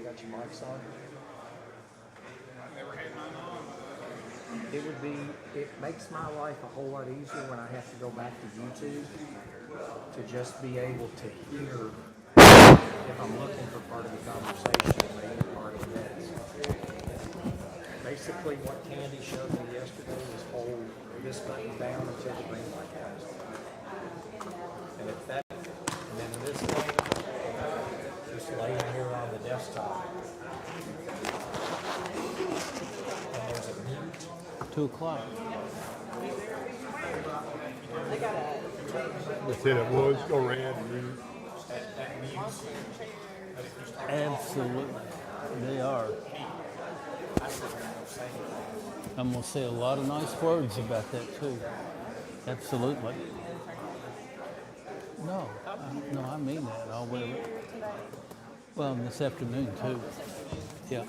got your mics on? I've never had mine on. It makes my life a whole lot easier when I have to go back to YouTube to just be able to hear if I'm looking for part of the conversation or maybe part of this. Basically what Candy showed me yesterday was hold this button down until the green light comes on. And if that, and then this light, just laying here on the desktop. And there's a mute. 2 o'clock. That's it, it was, go red. Absolutely. They are. I'm going to say a lot of nice words about that, too. Absolutely. No, I mean that. I'll wear it. Well, this afternoon, too. Yeah.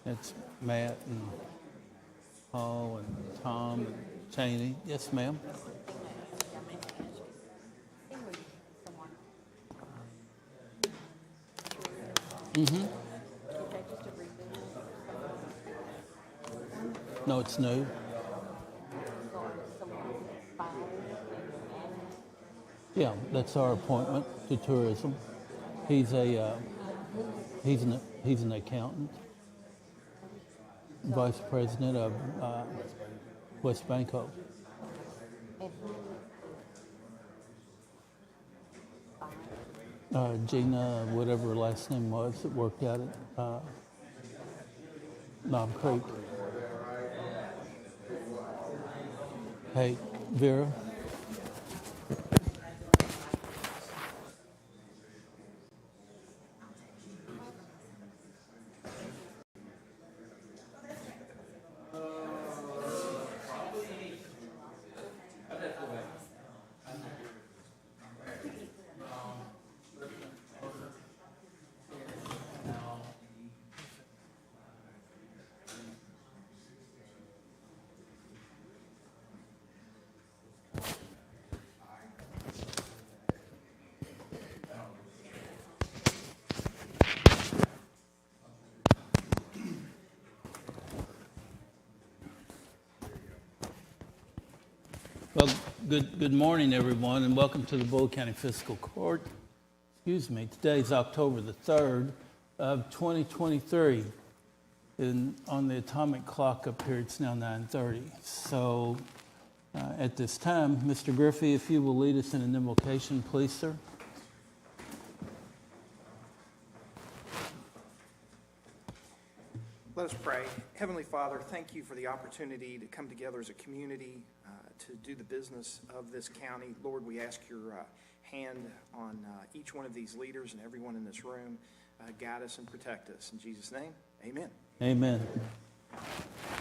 It's Matt and Paul and Tom and Cheney. Yes, ma'am. Mm-hmm. No, it's new. Yeah, that's our appointment to tourism. He's an accountant. Vice President of West Banco. Gina, whatever her last name was, that worked out at Knob Creek. Hey, Vera. Well, good morning, everyone, and welcome to the Bullitt County Fiscal Court. Excuse me. Today's October the 3rd of 2023. And on the atomic clock up here, it's now 9:30. So at this time, Mr. Griffey, if you will lead us in an invocation, please, sir. Let us pray. Heavenly Father, thank you for the opportunity to come together as a community to do the business of this county. Lord, we ask your hand on each one of these leaders and everyone in this room. Guide us and protect us. In Jesus' name, amen. Amen.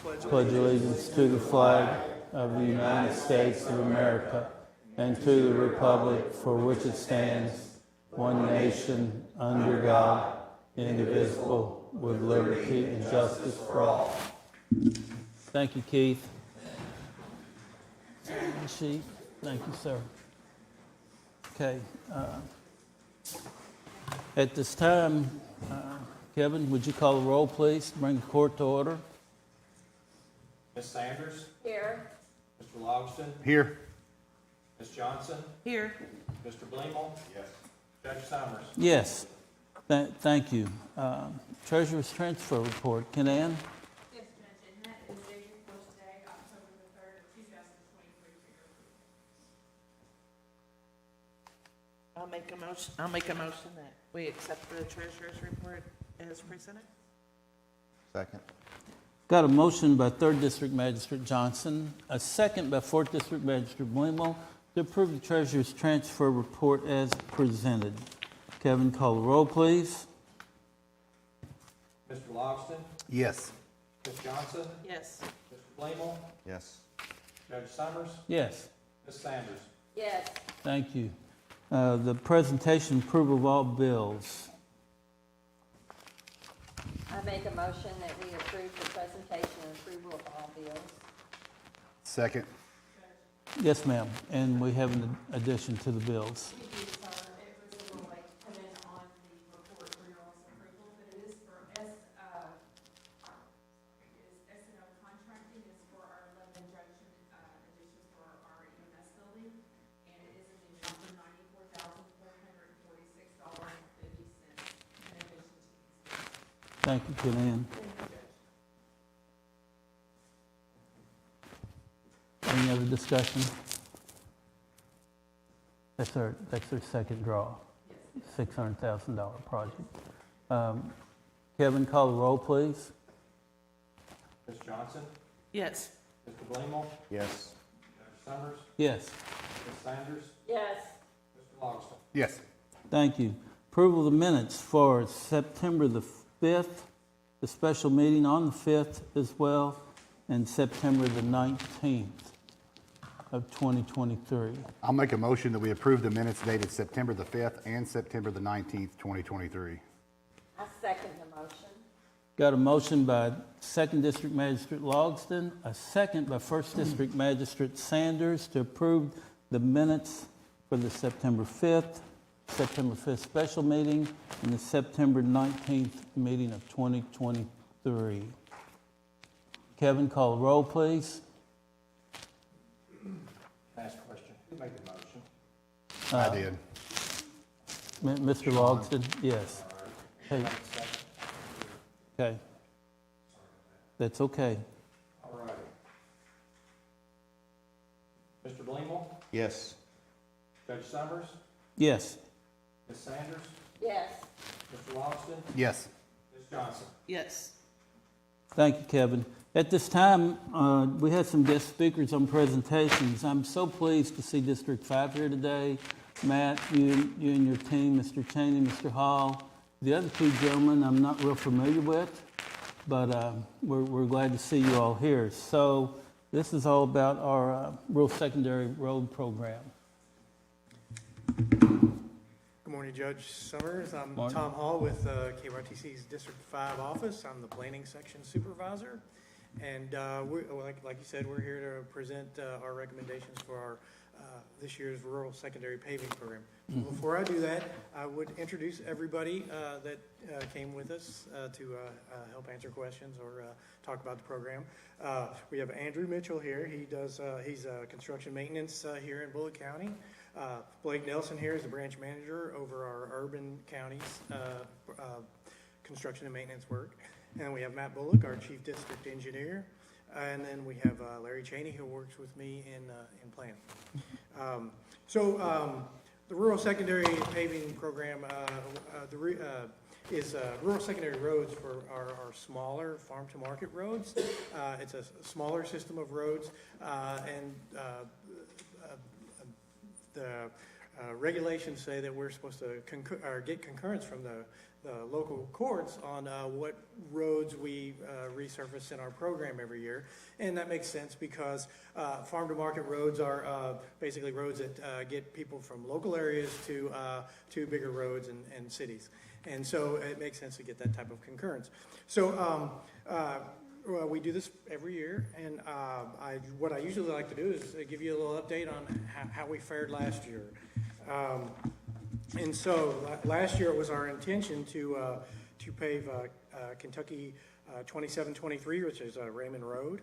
Pledge allegiance to the flag of the United States of America and to the republic for which it stands, one nation, under God, indivisible, with liberty and justice for all. Thank you, Keith. Sheet. Thank you, sir. Okay. At this time, Kevin, would you call the roll, please? Bring the court to order. Ms. Sanders? Here. Mr. Logston? Here. Ms. Johnson? Here. Mr. Bleemel? Yes. Judge Summers? Yes. Thank you. Treasurer's transfer report. Can Ann? Yes, Judge, and that is dated for today, October the 3rd, 2023. I'll make a motion that we accept the treasurer's report as presented. Second. Got a motion by 3rd District Magistrate Johnson, a second by 4th District Magistrate Bleemel to approve the treasurer's transfer report as presented. Kevin, call the roll, please. Mr. Logston, Yes. Ms. Johnson, Yes. Mr. Blamel, Yes. Judge Summers, Yes, Ms. Sanders. Yes. thank you. The presentation approval of all bills. I make a motion that we approve the presentation and approval of all bills. Second. Yes, ma'am, and we have an addition to the bills. We do, sir. It was a little late to come in on the report for your all's approval, but it is for S&O contracting is for our 11 junction additions for our EMS building, and it is in the amount of $94,446.50 in addition to these. Thank you, Ken Ann. Any other discussion? That's our second draw, $600,000 project. Kevin, call the roll, please. Ms. Johnson, Yes. Mr. Blamel, Yes. Judge Summers, Yes, Ms. Sanders, Yes. Mr. Logston. Yes. thank you. Approval of the minutes for September the 5th, the special meeting on the 5th as well, and September the 19th of 2023. I'll make a motion that we approve the minutes dated September the 5th and September the 19th, 2023. I second the motion. Got a motion by 2nd District Magistrate Logston, a second by 1st District Magistrate Sanders to approve the minutes for the September 5th special meeting and the September 19th meeting of 2023. Kevin, call the roll, please. Ask a question. Who made the motion? I did. Mr. Logston, yes. Hey, Second. okay. That's okay. All righty. Mr. Blamel, Yes. Judge Summers, Yes, Ms. Sanders, Yes. Mr. Logston, Yes. Ms. Johnson. Yes. thank you, Kevin. At this time, we had some guest speakers on presentations. I'm so pleased to see District 5 here today. Matt, you and your team, Mr. Cheney, Mr. Hall. The other two gentlemen I'm not real familiar with, but we're glad to see you all here. So this is all about our rural secondary road program. Good morning, Judge Summers. I'm Morning. Tom Hall with KYTC's District 5 office. I'm the planning section supervisor. And like you said, we're here to present our recommendations for our this year's rural secondary paving program. Before I do that, I would introduce everybody that came with us to help answer questions or talk about the program. We have Andrew Mitchell here. He's construction maintenance here in Bullitt County. Blake Nelson here is the branch manager over our urban counties construction and maintenance work. And we have Matt Bullock, our chief district engineer. And then we have Larry Cheney, who works with me in planning. The rural secondary paving program is rural secondary roads for our smaller farm-to-market roads. It's a smaller system of roads, and the regulations say that we're supposed to get concurrence from the local courts on what roads we resurface in our program every year. And that makes sense because farm-to-market roads are basically roads that get people from local areas to bigger roads and cities. And so it makes sense to get that type of concurrence. So we do this every year, and what I usually like to do is give you a little update on how we fared last year. And so last year it was our intention to pave Kentucky 2723, which is Raymond Road.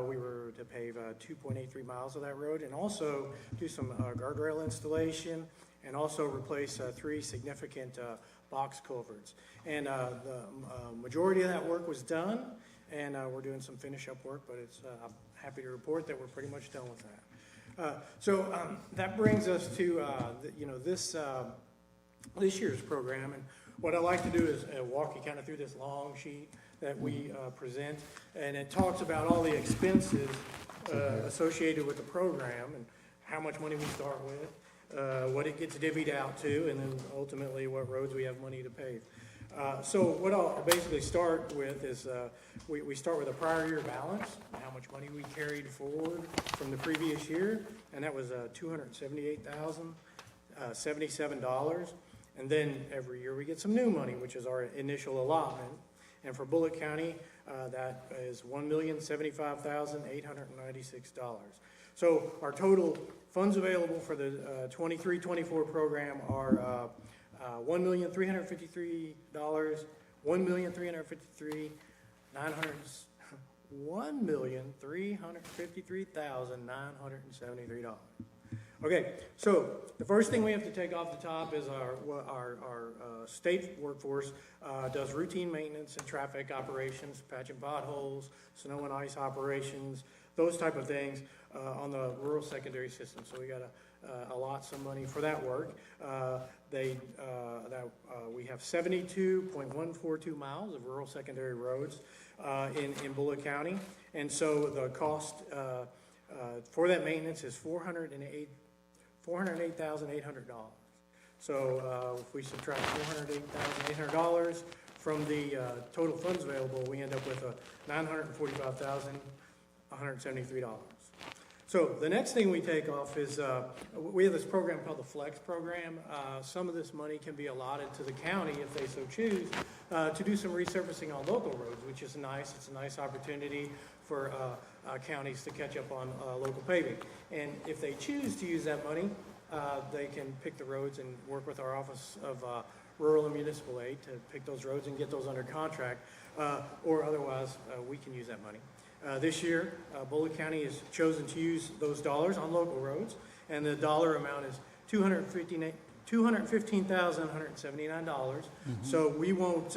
We were to pave 2.83 miles of that road and also do some guardrail installation and also replace 3 significant box culverts. And the majority of that work was done, and we're doing some finish-up work, but I'm happy to report that we're pretty much done with that. That brings us to this year's program, and what I like to do is walk you kind of through this long sheet that we present, and it talks about all the expenses associated with the program and how much money we start with, what it gets divvied out to, and then ultimately what roads we have money to pave. So what I'll basically start with is we start with a prior year balance, how much money we carried forward from the previous year, and that was $278,077. And then every year we get some new money, which is our initial allotment. And for Bullitt County, that is $1,075,896. So our total funds available for the 23-24 program are $1,353,973. Okay, so the first thing we have to take off the top is our state workforce does routine maintenance and traffic operations, patching potholes, snow and ice operations, those type of things on the rural secondary system. So we got to allot some money for that work. We have 72.142 miles of rural secondary roads in Bullitt County, and so the cost for that maintenance is $408,800. So if we subtract $408,800 from the total funds available, we end up with $945,173. So the next thing we take off is we have this program called the Flex program. Some of this money can be allotted to the county if they so choose to do some resurfacing on local roads, which is nice. It's a nice opportunity for counties to catch up on local paving. And if they choose to use that money, they can pick the roads and work with our Office of Rural and Municipal Aid to pick those roads and get those under contract, or otherwise we can use that money. This year, Bullitt County has chosen to use those dollars on local roads, and the dollar amount is $215,179. So we won't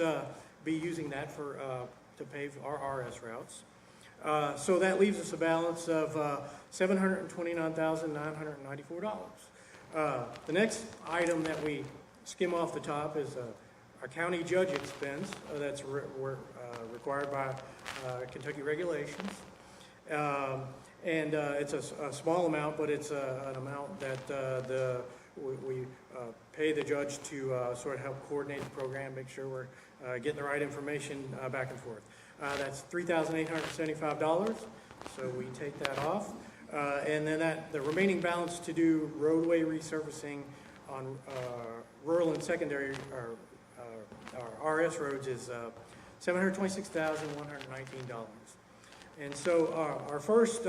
be using that to pave our RS routes. So that leaves us a balance of $729,994. The next item that we skim off the top is our county judge expense that's required by Kentucky regulations. It's a small amount, but it's an amount that we pay the judge to sort of help coordinate the program, make sure we're getting the right information back and forth. That's $3,875, so we take that off. And then the remaining balance to do roadway resurfacing on rural and secondary our RS roads is $726,119. And so our first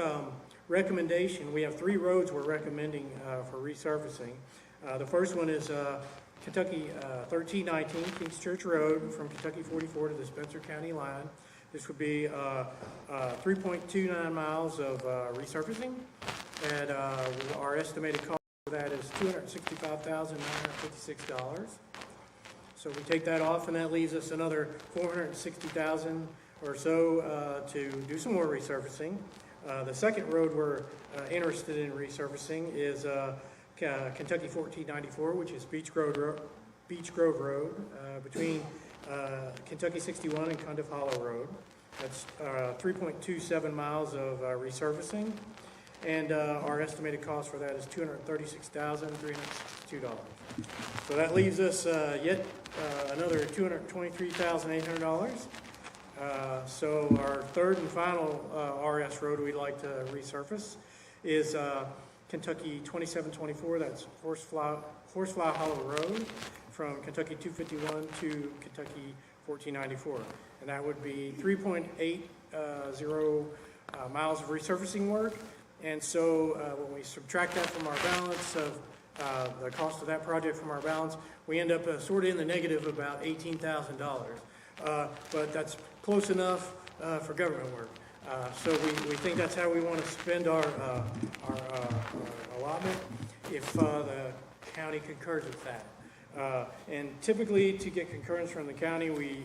recommendation, we have 3 roads we're recommending for resurfacing. The first one is Kentucky 1319 Kings Church Road from Kentucky 44 to the Spencer County line. This would be 3.29 miles of resurfacing, and our estimated cost for that is $265,956. So we take that off, and that leaves us another $460,000 or so to do some more resurfacing. The second road we're interested in resurfacing is Kentucky 1494, which is Beech Grove Road between Kentucky 61 and Cundiff Hollow Road. That's 3.27 miles of resurfacing, and our estimated cost for that is $236,362. So that leaves us yet another $223,800. So our third and final RS road we'd like to resurface is Kentucky 2724. That's Horsefly Hollow Road from Kentucky 251 to Kentucky 1494, and that would be 3.80 miles of resurfacing work. And so when we subtract that from our balance of the cost of that project from our balance, we end up sort of in the negative about $18,000. But that's close enough for government work. So we think that's how we want to spend our allotment if the county concurs with that. And typically, to get concurrence from the county, we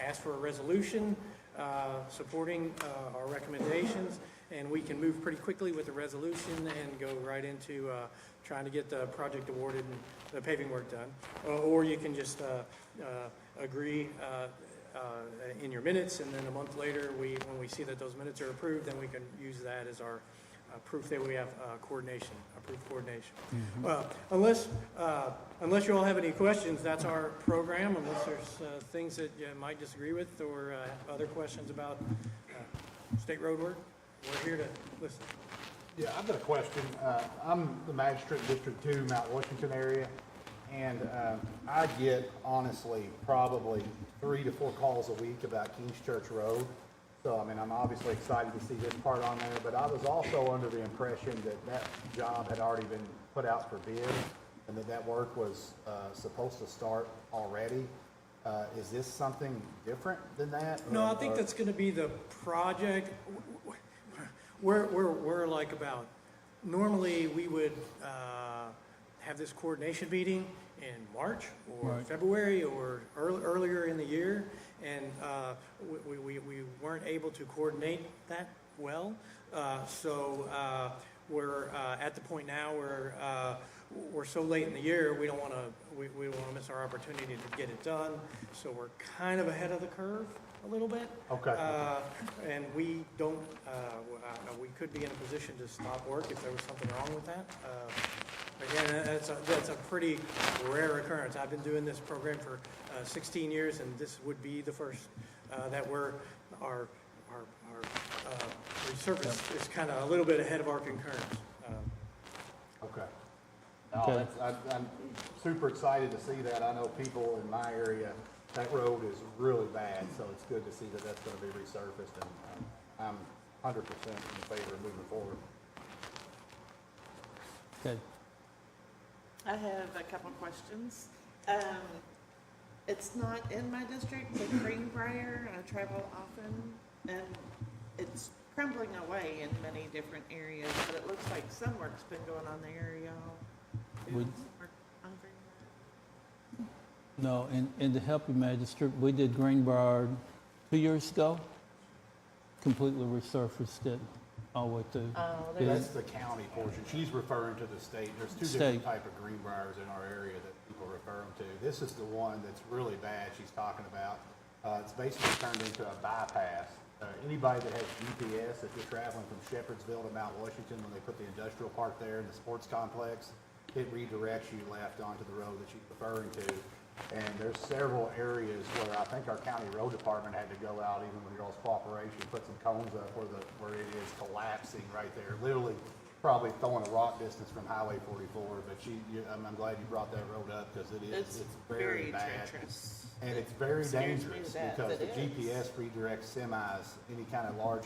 ask for a resolution supporting our recommendations, and we can move pretty quickly with the resolution and go right into trying to get the project awarded and the paving work done. Or you can just agree in your minutes, and then a month later, when we see that those minutes are approved, then we can use that as our proof that we have coordination, approved coordination. Unless you all have any questions, that's our program, unless there's things that you might disagree with or other questions about state road work, we're here to listen. Yeah, I've got a question. I'm the magistrate in District 2, Mount Washington area, and I get, honestly, probably 3 to 4 calls a week about Kings Church Road. So, I mean, I'm obviously excited to see this part on there, but I was also under the impression that that job had already been put out for bid and that that work was supposed to start already. Is this something different than that? No, I think that's gonna be the project. We're like about, normally we would have this coordination meeting in March or Right. February or earlier in the year, and we weren't able to coordinate that well. So we're at the point now where we're so late in the year, we don't want to miss our opportunity to get it done. So we're kind of ahead of the curve a little bit. Okay. And we don't, we could be in a position to stop work if there was something wrong with that. Again, that's a pretty rare occurrence. I've been doing this program for 16 years, and this would be the first that our resurface is kind of a little bit ahead of our concurrence. Okay. No, Okay. I'm super excited to see that. I know people in my area, that road is really bad, so it's good to see that that's going to be resurfaced, and I'm 100% in favor of moving forward. Okay. I have a couple questions. It's not in my district, but Greenbrier, I travel often, and it's crumbling away in many different areas, but it looks like some work's been going on there, y'all. Do We- some work on Greenbrier? No, and to help you, Magistrate, we did Greenbrier 2 years ago, completely resurfaced it all the way through. Oh, Yeah. there's, That's the county portion. She's referring to the state. There's two State. different type of Greenbriers in our area that people refer them to. This is the one that's really bad she's talking about. It's basically turned into a bypass. Anybody that has GPS, if you're traveling from Shepherdsville to Mount Washington, when they put the industrial park there in the sports complex, it redirects you left onto the road that she's referring to. And there's several areas where I think our county road department had to go out, even with y'all's cooperation, put some cones up where it is collapsing right there, literally probably throwing a rock distance from Highway 44. But I'm glad you brought that road up because it's very bad. treacherous. And it's very Scares me dangerous to death. because the It is. GPS redirects semis, any kind of large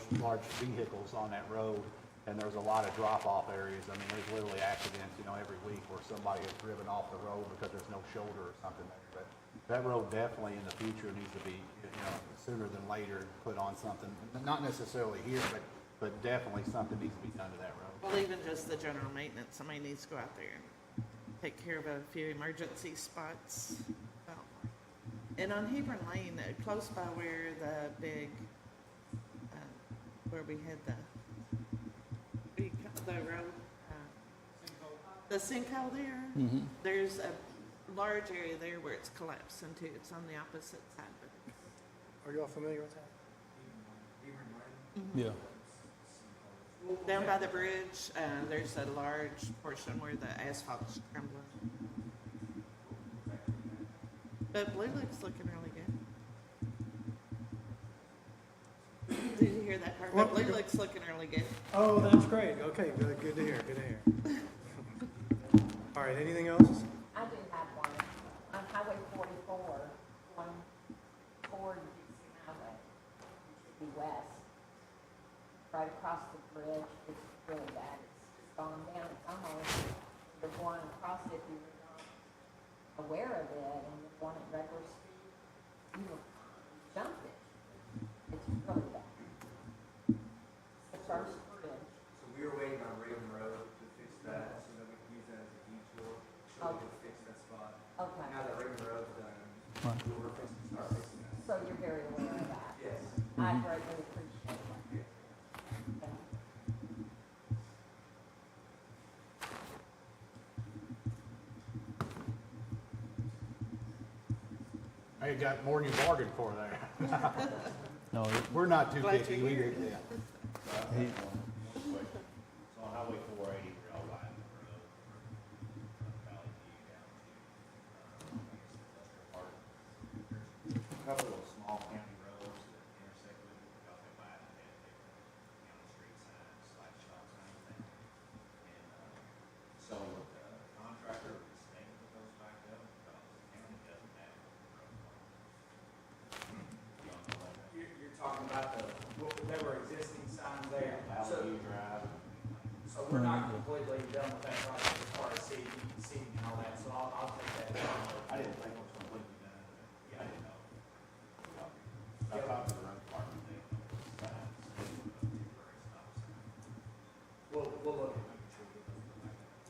vehicles on that road. And there's a lot of drop-off areas. I mean, there's literally accidents, every week where somebody has driven off the road because there's no shoulder or something there. But that road definitely in the future needs to be, sooner than later, put on something. Not necessarily here, but definitely something needs to be done to that road. Well, even just the general maintenance, somebody needs to go out there and take care of a few emergency spots. Well, and on Hebron Lane, close by where the big, where we had the road, the sinkhole there, there's a large area there where it's collapsed into. It's on the opposite side of it. Are you all familiar with that? Yeah. Down by the bridge, there's a large portion where the asphalt's crumbling. But Blue Lake's looking really good. Did you hear that part? Well, But Blue Lake's looking really good. Oh, that's great. Okay, good to hear, good to hear. All right, anything else? I do have one. On Highway 44, going toward Dixie Highway, which would be west, right across the bridge, it's really bad. It's gone down. It's almost, you're going across it, if you were not aware of it, and you're going at regular speed, you will jump it. It's really bad. It's the first bridge. So we were waiting on Raven Road to fix that, so that we can use that as a detour, so we can fix that spot. Okay, Now that Raven Road's done, Right. we'll start fixing that. so you're very aware of that. Yes. I greatly appreciate that. Thank you. Hey, you got more than you bargained for there. No, We're not too Glad picky. you're We here. did, yeah. couple of small county roads that intersect with it, because they might have had different county street signs, like stop signs and things. And, so the contractor was staying with those back up, because the county doesn't have a road department. You don't know that. You're talking about there were existing signs there. Valley Drive. So we're not completely done with that project as far as seating and all that, so I'll take that down. I didn't think it was completely done. Yeah, I didn't know. I talked to the road department. They signs, temporary stop signs. We'll look at making sure we get those back up.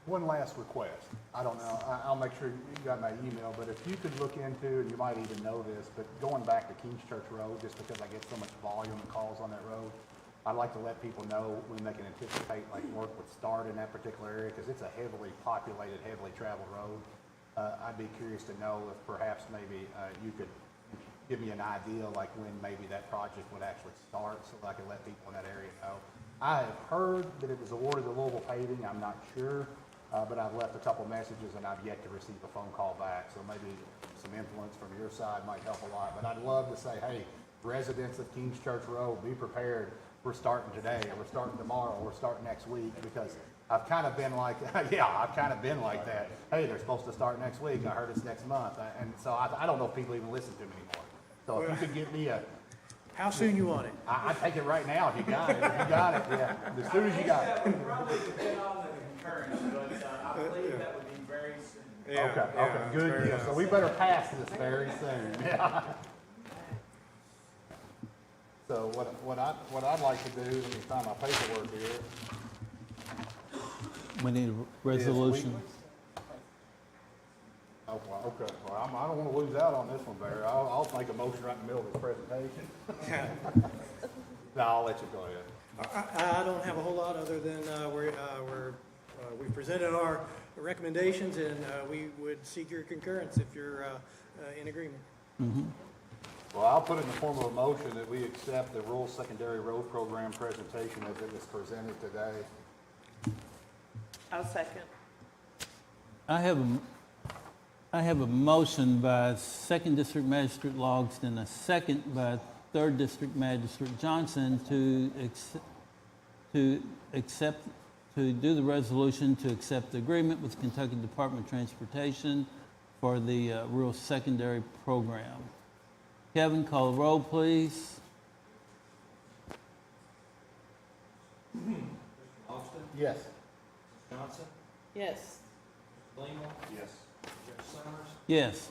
One last request. I don't know, I'll make sure you got my email, but if you could look into, and you might even know this, but going back to Kings Church Road, just because I get so much volume of calls on that road, I'd like to let people know when they can anticipate like work would start in that particular area, because it's a heavily populated, heavily traveled road. I'd be curious to know if perhaps maybe you could give me an idea like when maybe that project would actually start, so that I can let people in that area know. I have heard that it was awarded to Louisville Paving, I'm not sure. But I've left a couple messages and I've yet to receive a phone call back. So maybe some influence from your side might help a lot. But I'd love to say, hey, residents of Kings Church Road, be prepared. We're starting today, or we're starting tomorrow, or we're starting next week, because I've kind of been like, yeah, I've kind of been like that. Hey, they're supposed to start next week. I heard it's next month. And so I don't know if people even listen to me anymore. So if you could give me How soon you want it? I take it right now if you got it. If you got it, yeah. As soon as you got it. That would probably depend on the concurrence, but I believe that would be very soon. Yeah, Okay, yeah, okay, good fair deal. enough. So we better pass this very soon. Yeah. So what I'd like to do, let me find my paperwork here. We need a resolution. Oh, well, okay, well, I don't want to lose out on this one, Barry. I'll make a motion right in the middle of the presentation. No, I'll let you go ahead. I don't have a whole lot other than we presented our recommendations, and we would seek your concurrence if you're in agreement. Well, I'll put it in the form of a motion that we accept the rural secondary road program presentation as it was presented today. I'll second. I have a motion by Second District Magistrate Logsdon, and a second by Third District Magistrate Johnson to do the resolution to accept the agreement with Kentucky Department of Transportation for the rural secondary program. Kevin, call the roll, please. Austin, Yes. Johnson, Yes. Lehman, Yes. Judge Summers, Yes.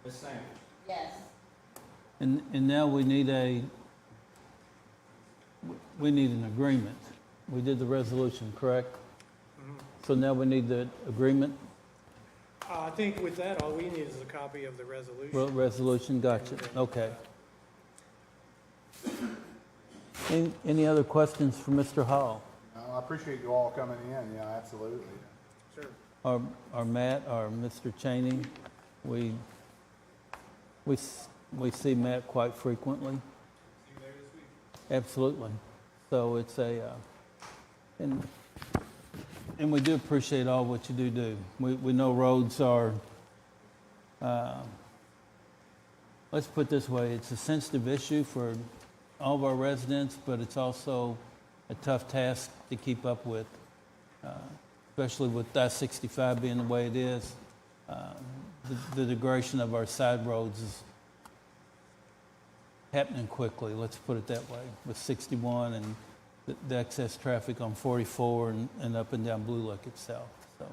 Ms. Sanders. Yes. And now we need an agreement. We did the resolution, correct? So now we need the agreement. I think with that, all we need is a copy of the resolution. Resolution, gotcha. Okay. Any other questions for Mr. Hall? No, I appreciate you all coming in. Yeah, absolutely. Sure. Or Matt, or Mr. Cheney? We see Matt quite frequently. Absolutely. So it's and we do appreciate all what you do. We know roads are, let's put it this way, it's a sensitive issue for all of our residents, but it's also a tough task to keep up with, especially with I-65 being the way it is. The degradation of our side roads is happening quickly, let's put it that way, with 61 and the excess traffic on 44 and up and down Blue Lick itself. So,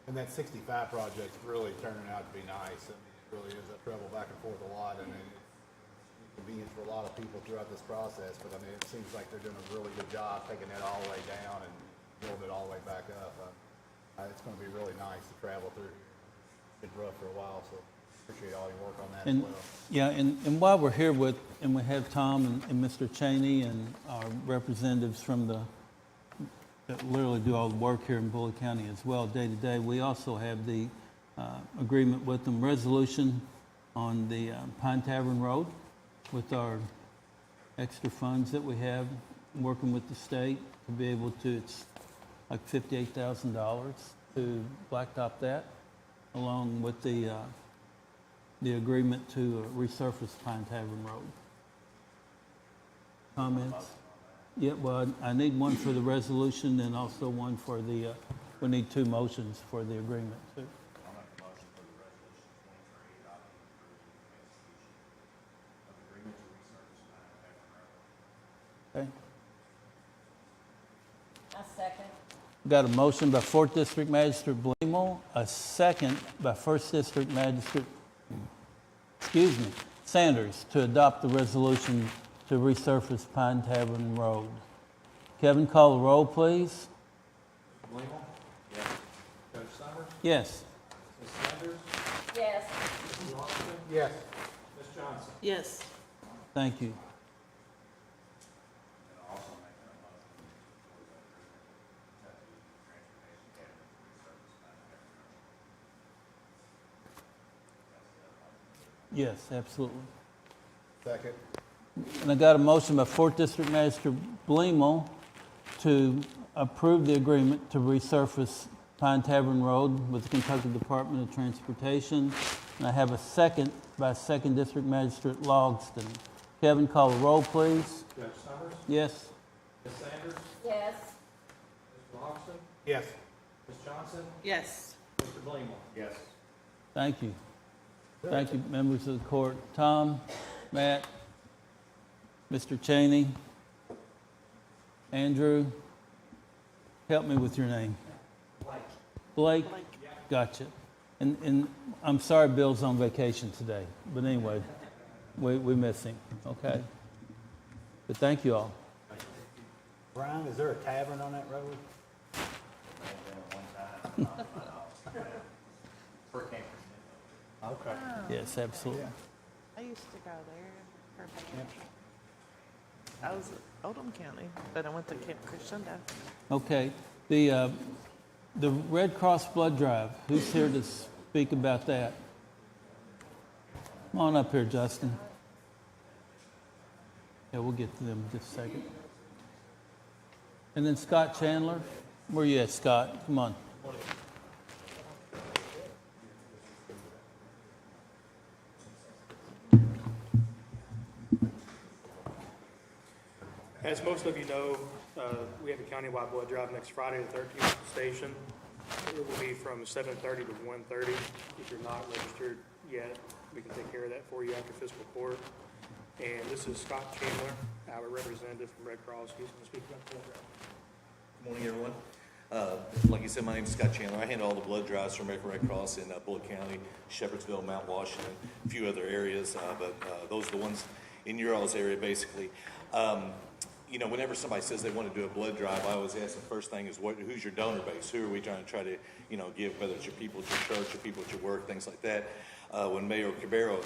And that 65 project's really turning out to be nice. I mean, it really is. I travel back and forth a lot, and it's convenient for a lot of people throughout this process. But I mean, it seems like they're doing a really good job taking it all the way down and building it all the way back up. It's going to be really nice to travel through here. It's been rough for a while, so appreciate all your work on that as and well. yeah, and while we're here and we have Tom and Mr. Cheney and our representatives from that literally do all the work here in Bullitt County as well, day to day, we also have the agreement with them, resolution on the Pine Tavern Road with our extra funds that we have, working with the state to be able to like $58,000 to blacktop that, along with the agreement to resurface Pine Tavern Road. Comments? Yeah, well, I need one for the resolution and also one for the, we need two motions for the agreement too. I'll make a motion for the resolution 23 adopting approving execution of agreement to resurface Pine Tavern Road. Okay? A second. Got a motion by 4th District Magistrate Blemo, a second by 1st District Magistrate, Sanders, to adopt the resolution to resurface Pine Tavern Road. Kevin, call the roll, please. Mr. Blingell? Yes. Judge Summers? Yes. Ms. Sanders? Yes. Mr. Lawson? Yes. Ms. Johnson? Yes. Thank you. And I'll also make a motion for the agreement with Kentucky Transportation Cabinet to resurface Pine Tavern Road. Yes, absolutely. Second. And I got a motion by 4th District Magistrate Blemo to approve the agreement to resurface Pine Tavern Road with the Kentucky Department of Transportation. And I have a second by 2nd District Magistrate Logston. Kevin, call the roll, please. Judge Summers? Yes. Ms. Sanders? Yes. Mr. Lawson? Yes. Ms. Johnson? Yes. Mr. Blingell? Yes. Thank you. Thank you, members of the court. Tom, Matt, Mr. Cheney, Andrew, help me with your name. Blake. Blake. Gotcha. And I'm sorry Bill's on vacation today, but anyway, we miss him, okay? But thank you all. Brian, is there a tavern on that road? Okay. Yes, absolutely. I used to go there for band. I was at Oldham County, but I went to Camp Crescendo. Okay, the Red Cross Blood Drive, who's here to speak about that? Come on up here, Justin. Yeah, we'll get to them in just a second. And then Scott Chandler, where you at, Scott? Come on. As most of you know, we have a countywide blood drive next Friday, the 13th at the station. It will be from 7:30 to 1:30. If you're not registered yet, we can take care of that for you after fiscal court. And this is Scott Chandler, our representative from Red Cross. He's going to speak about the blood drive. Good morning, everyone. Like you said, my name is Scott Chandler. I handle all the blood drives for American Red Cross in Bullitt County, Shepherdsville, Mount Washington, a few other areas, but those are the ones in your all's area, basically. You know, whenever somebody says they want to do a blood drive, I always ask the first thing is, who's your donor base? Who are we trying to, you know, give, whether it's your people at your church, your people at your work, things like that. When Mayor Cabero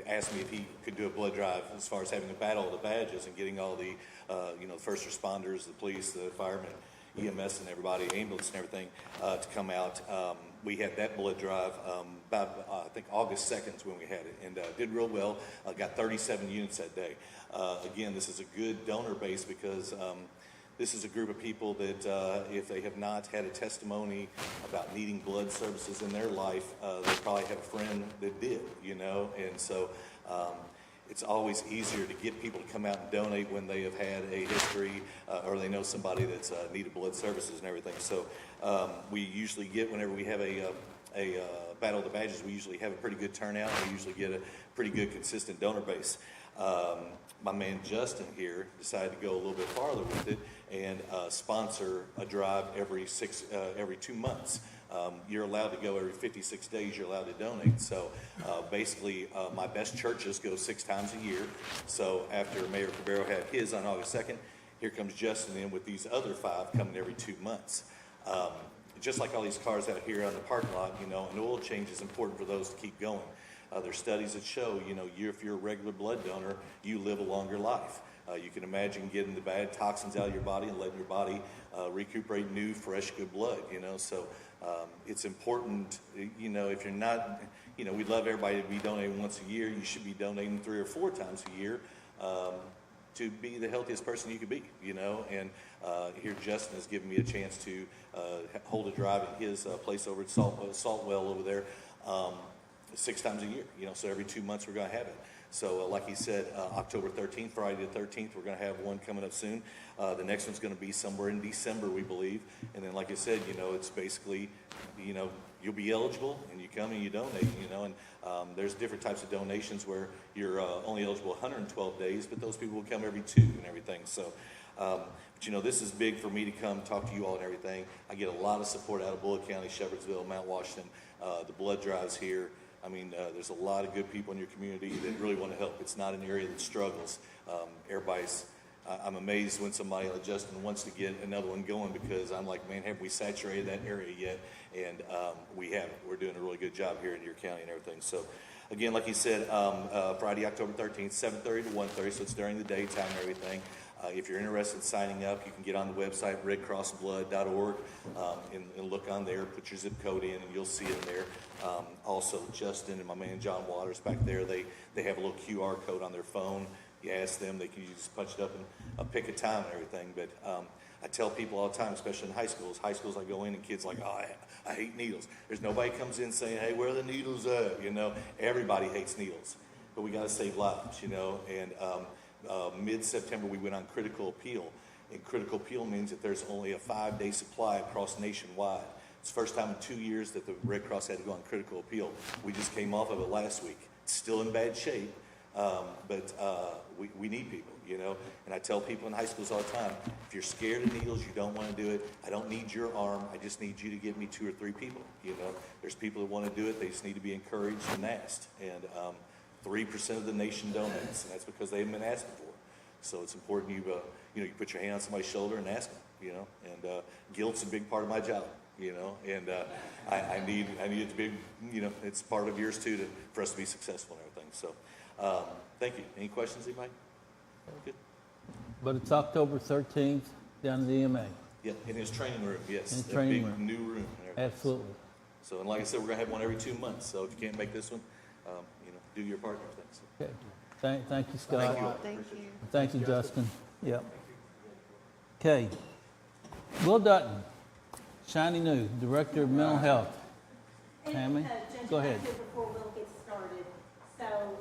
asked me if he could do a blood drive as far as having a battle of the badges and getting all the, you know, first responders, the police, the firemen, EMS and everybody, ambulance and everything, to come out. We had that blood drive about, I think, August 2nd is when we had it, and did real well. Got 37 units that day. Again, this is a good donor base because this is a group of people that if they have not had a testimony about needing blood services in their life, they probably have a friend that did, you know, and so it's always easier to get people to come out and donate when they have had a history or they know somebody that's needed blood services and everything. So we usually get, whenever we have a Battle of the Badges, we usually have a pretty good turnout. We usually get a pretty good consistent donor base. My man Justin here decided to go a little bit farther with it and sponsor a drive every 2 months. You're allowed to go every 56 days. You're allowed to donate. So basically, my best churches go 6 times a year. So after Mayor Cabero had his on August 2nd, here comes Justin in with these other 5 coming every 2 months. Just like all these cars out here on the parking lot, you know, an oil change is important for those to keep going. There's studies that show, you know, if you're a regular blood donor, you live a longer life. You can imagine getting the bad toxins out of your body and letting your body recuperate new, fresh, good blood, you know. So it's important, you know, if you're not, you know, we'd love everybody to be donating once a year. You should be donating 3 or 4 times a year. to be the healthiest person you could be, you know. And here Justin has given me a chance to hold a drive at his place over at Saltwell over there 6 times a year, you know. So every 2 months we're going to have it. So like he said, October 13th, Friday the 13th, we're going to have one coming up soon. The next one's going to be somewhere in December, we believe. And then, like I said, you know, it's basically, you know, you'll be eligible and you come and you donate, you know. And there's different types of donations where you're only eligible 112 days, but those people will come every 2 and everything. So, but you know, this is big for me to come talk to you all and everything. I get a lot of support out of Bullitt County, Shepherdsville, Mount Washington, the blood drives here. I mean, there's a lot of good people in your community that really want to help. It's not an area that struggles. Everybody's, I'm amazed when somebody like Justin wants to get another one going, because I'm like, man, have we saturated that area yet? And we haven't. We're doing a really good job here in your county and everything. So, again, like he said, Friday, October 13th, 7:30 to 1:30, so it's during the daytime and everything. If you're interested in signing up, you can get on the website, redcrossblood.org, and look on there, put your zip code in, and you'll see it there. Also, Justin and my man John Waters back there, they have a little QR code on their phone. You ask them, they can just punch it up and pick a time and everything. But I tell people all the time, especially in high schools, I go in and kids are like, oh, I hate needles. There's nobody comes in saying, hey, where are the needles at? You know, everybody hates needles, but we got to save lives, you know. And mid-September, we went on critical appeal. And critical appeal means that there's only a 5-day supply across nationwide. It's the first time in 2 years that the Red Cross had to go on critical appeal. We just came off of it last week. It's still in bad shape, but we need people, you know. And I tell people in high schools all the time, if you're scared of needles, you don't want to do it, I don't need your arm. I just need you to give me 2 or 3 people, you know. There's people that want to do it. They just need to be encouraged and asked. And 3% of the nation donates, and that's because they haven't been asking for it. So it's important you put your hand on somebody's shoulder and ask them, you know. And guilt's a big part of my job, you know. And I need it to be, you know, it's part of yours too, for us to be successful and everything. So thank you. Any questions, anybody? Good. But it's October 13th down at the EMA. Yeah, in his training room, yes. In his That training big room. new room and everything. Absolutely. So, and like I said, we're going to have one every 2 months. So if you can't make this one, you know, do your part and everything. So. Okay. Thank you, Scott. Thank you all. Thank you. Thank you, Justin. Yep. Okay. Will Dutton, shiny new, Director of Mental Health. Tammy, Judge, go ahead. Before Will gets started, so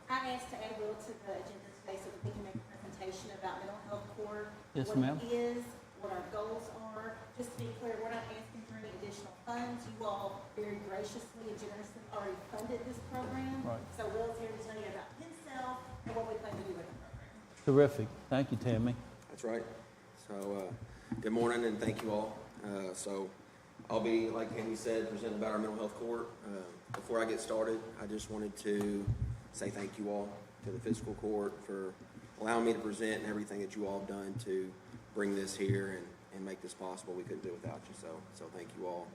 I asked to add Will to the agenda today so that we can make a presentation about mental health court. Yes, ma'am. What it is, what our goals are. Just to be clear, we're not asking for any additional funds. You all very graciously and generously already funded this program. Right. So Will's here to tell you about himself and what we plan to do with the program. Terrific. Thank you, Tammy. That's right. So, good morning and thank you all. So, I'll be, like Tammy said, presenting about our mental health court. Before I get started, I just wanted to say thank you all to the fiscal court for allowing me to present and everything that you all have done to bring this here and make this possible. We couldn't do it without you, so thank you all.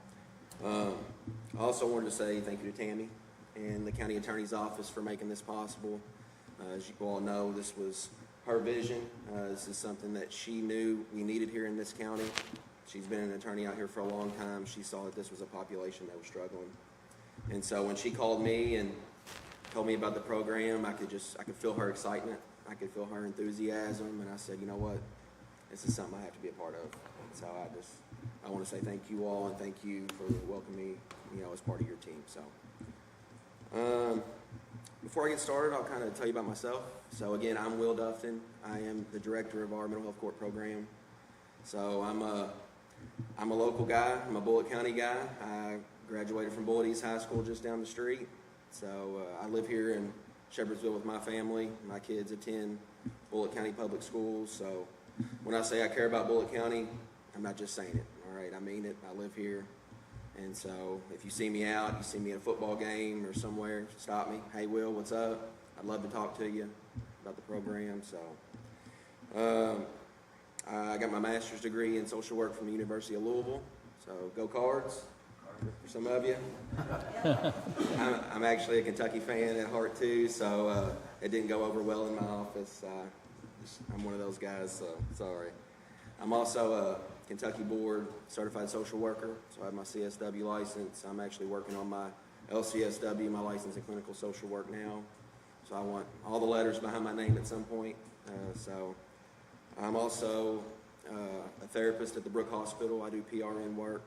I also wanted to say thank you to Tammy and the county attorney's office for making this possible. As you all know, this was her vision. This is something that she knew we needed here in this county. She's been an attorney out here for a long time. She saw that this was a population that was struggling. And so when she called me and told me about the program, I could feel her excitement. I could feel her enthusiasm. And I said, you know what? This is something I have to be a part of. And so I want to say thank you all and thank you for welcoming me, you know, as part of your team. So, before I get started, I'll kind of tell you about myself. So again, I'm Will Dufton. I am the director of our mental health court program. So I'm a local guy. I'm a Bullitt County guy. I graduated from Bullitt East High School just down the street. So I live here in Shepherdsville with my family. My kids attend Bullitt County Public Schools. So when I say I care about Bullitt County, I'm not just saying it. All right, I mean it. I live here. And so if you see me out, you see me at a football game or somewhere, stop me. Hey, Will, what's up? I'd love to talk to you about the program. So I got my master's degree in social work from the University of Louisville. So go Cards for some of you. I'm actually a Kentucky fan at heart too, so it didn't go over well in my office. I'm one of those guys, so sorry. I'm also a Kentucky Board Certified Social Worker, so I have my CSW license. I'm actually working on my LCSW, my license in clinical social work now. So I want all the letters behind my name at some point. So I'm also a therapist at the Brook Hospital. I do PRN work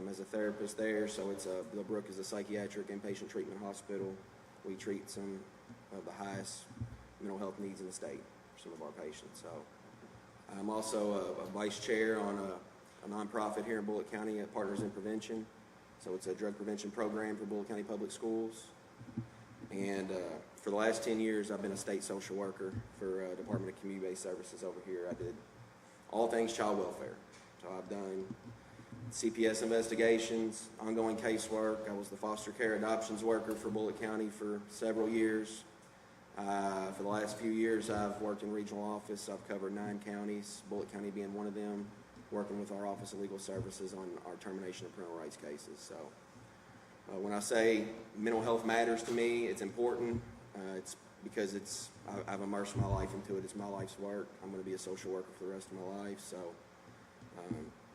as a therapist there. So the Brook is a psychiatric inpatient treatment hospital. We treat some of the highest mental health needs in the state for some of our patients. So I'm also a vice chair on a nonprofit here in Bullitt County at Partners in Prevention. So it's a drug prevention program for Bullitt County Public Schools. And for the last 10 years, I've been a state social worker for Department of Community-Based Services over here. I did all things child welfare. So I've done CPS investigations, ongoing casework. I was the foster care adoptions worker for Bullitt County for several years. For the last few years, I've worked in regional office. I've covered 9 counties, Bullitt County being one of them, working with our Office of Legal Services on our termination of parental rights cases. So when I say mental health matters to me, it's important. It's because I've immersed my life into it. It's my life's work. I'm going to be a social worker for the rest of my life. So,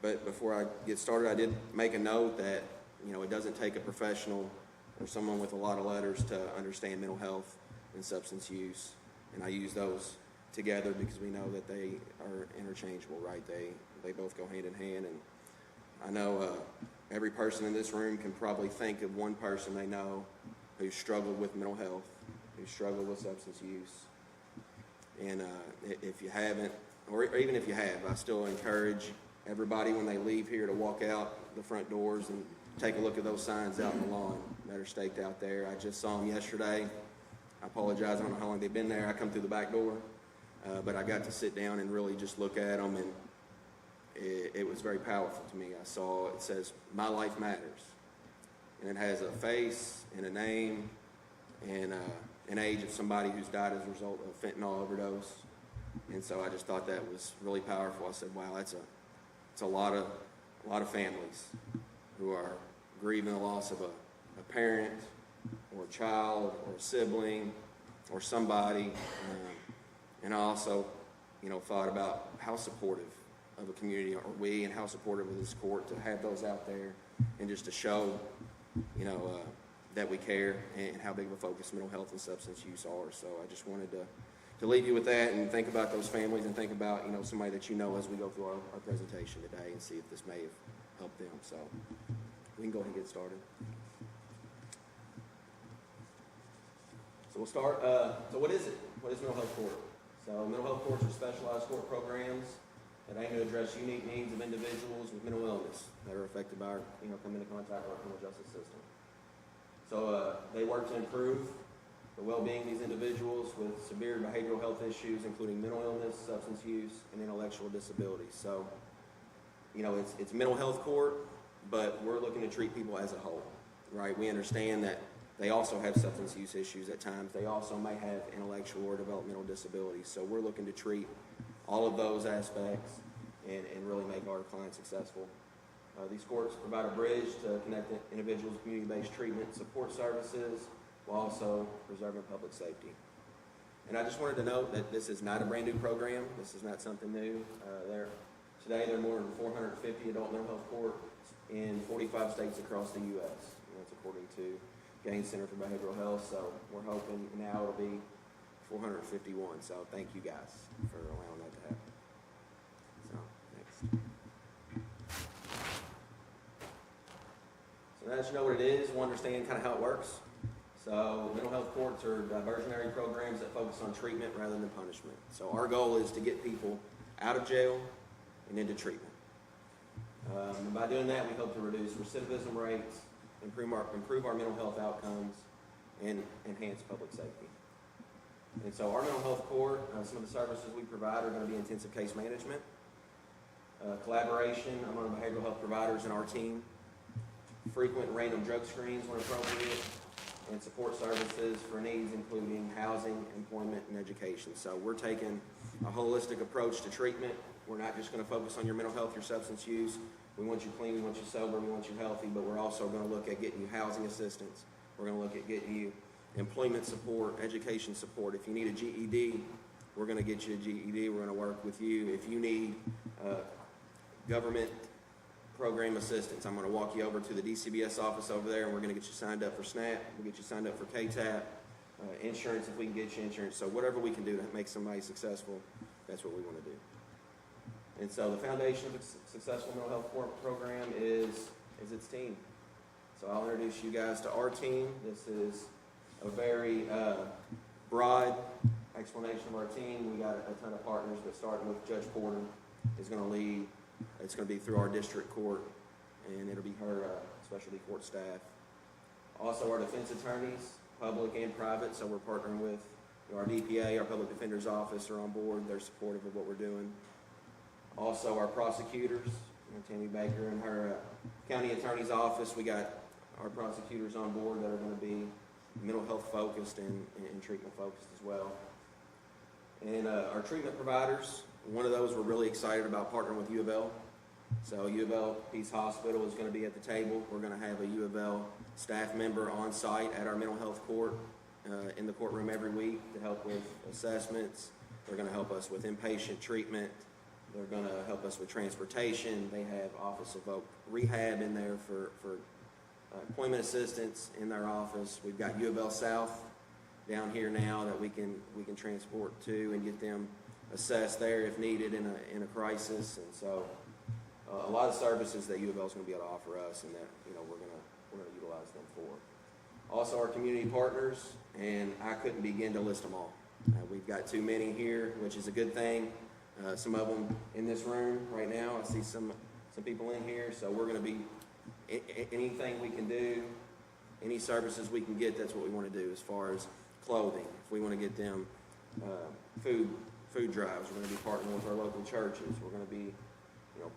but before I get started, I did make a note that, it doesn't take a professional or someone with a lot of letters to understand mental health and substance use. And I use those together because we know that they are interchangeable, right? They both go hand in hand. And I know every person in this room can probably think of one person they know who struggled with mental health, who struggled with substance use. And if you haven't, or even if you have, I still encourage everybody when they leave here to walk out the front doors and take a look at those signs out on the lawn that are staked out there. I just saw them yesterday. I apologize, I don't know how long they've been there. I come through the back door, but I got to sit down and really just look at them, and it was very powerful to me. I saw, it says, "My life matters." And it has a face and a name and an age of somebody who's died as a result of fentanyl overdose. And so I just thought that was really powerful. I said, wow, it's a lot of families who are grieving the loss of a parent or a child or a sibling or somebody. And I also, thought about how supportive of a community are we, and how supportive of this court to have those out there and just to show, that we care and how big of a focus mental health and substance use are. So I just wanted to leave you with that and think about those families and think about, somebody that as we go through our presentation today and see if this may have helped them. So we can go ahead and get started. So we'll start. So what is it? What is mental health court? So mental health courts are specialized court programs that aim to address unique needs of individuals with mental illness that are affected by, come into contact with our criminal justice system. So they work to improve the well-being of these individuals with severe behavioral health issues, including mental illness, substance use, and intellectual disabilities. So, it's mental health court, but we're looking to treat people as a whole, right? We understand that they also have substance use issues at times. They also may have intellectual or developmental disabilities. So we're looking to treat all of those aspects and really make our clients successful. These courts provide a bridge to connect individuals with community-based treatment support services while also preserving public safety. And I just wanted to note that this is not a brand new program. This is not something new. Today there are more than 450 adult mental health courts in 45 states across the U.S. And that's according to Gaines Center for Behavioral Health. So we're hoping now it'll be 451. So thank you guys for allowing that to happen. So next. So now that you know what it is, we'll understand kind of how it works. So mental health courts are diversionary programs that focus on treatment rather than punishment. So our goal is to get people out of jail and into treatment. And by doing that, we hope to reduce recidivism rates, improve our mental health outcomes, and enhance public safety. And so our mental health court, some of the services we provide are going to be intensive case management, collaboration among behavioral health providers in our team, frequent random drug screens when appropriate, and support services for needs including housing, employment, and education. So we're taking a holistic approach to treatment. We're not just going to focus on your mental health, your substance use. We want you clean, we want you sober, we want you healthy, but we're also going to look at getting you housing assistance. We're going to look at getting you employment support, education support. If you need a GED, we're going to get you a GED. We're going to work with you. If you need government program assistance, I'm going to walk you over to the DCBS office over there, and we're going to get you signed up for SNAP. We'll get you signed up for KTAP. insurance if we can get you insurance. So whatever we can do to make somebody successful, that's what we want to do. And so the foundation of a successful mental health program is its team. So I'll introduce you guys to our team. This is a very broad explanation of our team. We got a ton of partners, but starting with Judge Porter is going to lead. It's going to be through our district court, and it'll be her specialty court staff. Also our defense attorneys, public and private, so we're partnering with our DPA, our public defender's office are on board. They're supportive of what we're doing. Also our prosecutors, Tammy Baker and her county attorney's office. We got our prosecutors on board that are going to be mental health focused and treatment focused as well. And our treatment providers, one of those we're really excited about partnering with U of L. So U of L Peace Hospital is going to be at the table. We're going to have a U of L staff member on site at our mental health court in the courtroom every week to help with assessments. They're going to help us with inpatient treatment. They're going to help us with transportation. They have Office of Rehab in there for employment assistance in their office. We've got U of L South down here now that we can transport to and get them assessed there if needed in a crisis. And so a lot of services that U of L is going to be able to offer us, and that we're going to utilize them for. Also our community partners, and I couldn't begin to list them all. We've got too many here, which is a good thing. Some of them in this room right now. I see some people in here, so we're going to be anything we can do, any services we can get. That's what we want to do as far as clothing. If we want to get them food drives, we're going to be partnering with our local churches. We're going to be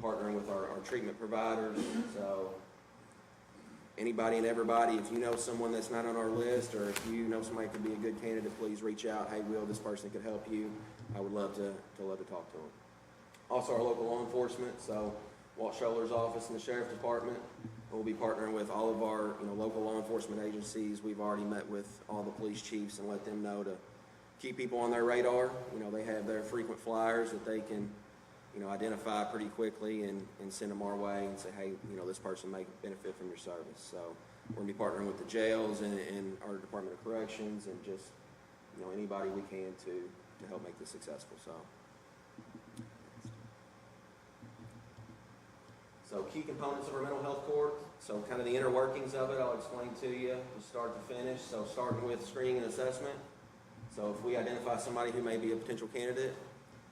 partnering with our treatment providers. So anybody and everybody, if you know someone that's not on our list, or if you know somebody could be a good candidate, please reach out. Hey, Will, this person could help you. I would love to talk to them. Also our local law enforcement, so Walt Scholar's office and the Sheriff's Department. We'll be partnering with all of our local law enforcement agencies. We've already met with all the police chiefs and let them know to keep people on their radar. They have their frequent flyers that they can identify pretty quickly and send them our way and say, hey, this person may benefit from your service. So we're going to be partnering with the jails and our Department of Corrections and just anybody we can to help make this successful. So key components of our mental health court. So kind of the inner workings of it, I'll explain to you from start to finish. So starting with screening and assessment. So if we identify somebody who may be a potential candidate,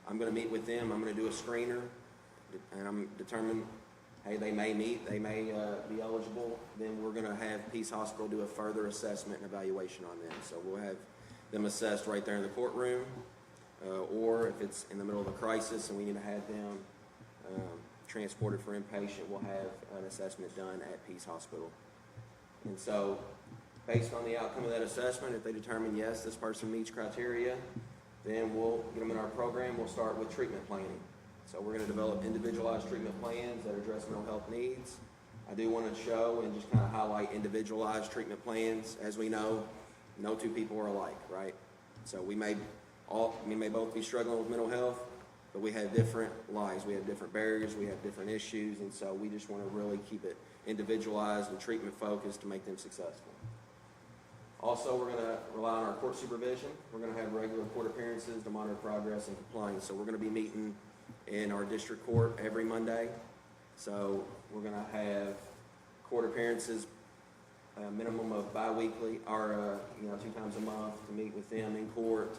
I'm going to meet with them. I'm going to do a screener, and I'm determine, hey, they may meet, they may be eligible. Then we're going to have Peace Hospital do a further assessment and evaluation on them. So we'll have them assessed right there in the courtroom, or if it's in the middle of a crisis and we need to have them transported for inpatient, we'll have an assessment done at Peace Hospital. And so based on the outcome of that assessment, if they determine, yes, this person meets criteria, then we'll get them in our program. We'll start with treatment planning. So we're going to develop individualized treatment plans that address mental health needs. I do want to show and just kind of highlight individualized treatment plans. As we know, no two people are alike, right? So we may both be struggling with mental health, but we have different lives. We have different barriers. We have different issues. And so we just want to really keep it individualized and treatment focused to make them successful. Also, we're going to rely on our court supervision. We're going to have regular court appearances to monitor progress and compliance. So we're going to be meeting in our district court every Monday. So we're going to have court appearances, minimum of bi-weekly, or 2 times a month to meet with them in court.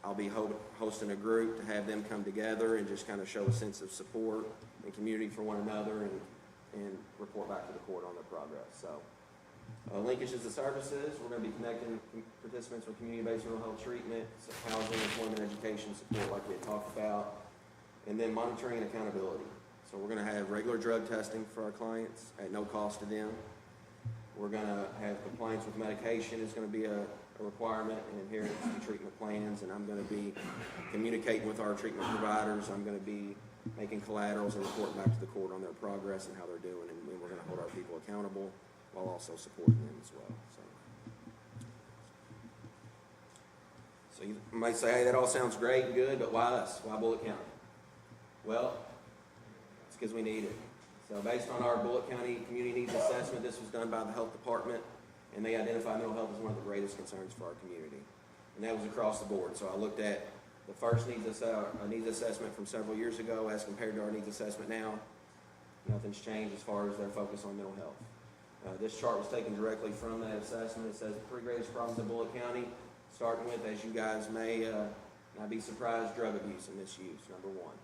I'll be hosting a group to have them come together and just kind of show a sense of support and community for one another and report back to the court on their progress. So linkages to services, we're going to be connecting participants with community-based mental health treatment, housing, employment, education support like we had talked about, and then monitoring and accountability. So we're going to have regular drug testing for our clients at no cost to them. We're going to have compliance with medication is going to be a requirement, and adherence to treatment plans, and I'm going to be communicating with our treatment providers. I'm going to be making collaterals and reporting back to the court on their progress and how they're doing, and we're going to hold our people accountable while also supporting them as well. So you might say, hey, that all sounds great and good, but why us? Why Bullitt County? Well, it's because we need it. So based on our Bullitt County Community Needs Assessment, this was done by the Health Department and they identified mental health as one of the greatest concerns for our community. And that was across the board. So I looked at the first needs assessment from several years ago as compared to our needs assessment now. Nothing's changed as far as their focus on mental health. This chart was taken directly from that assessment. It says the three greatest problems in Bullitt County, starting with, as you guys may not be surprised, drug abuse and misuse, number one.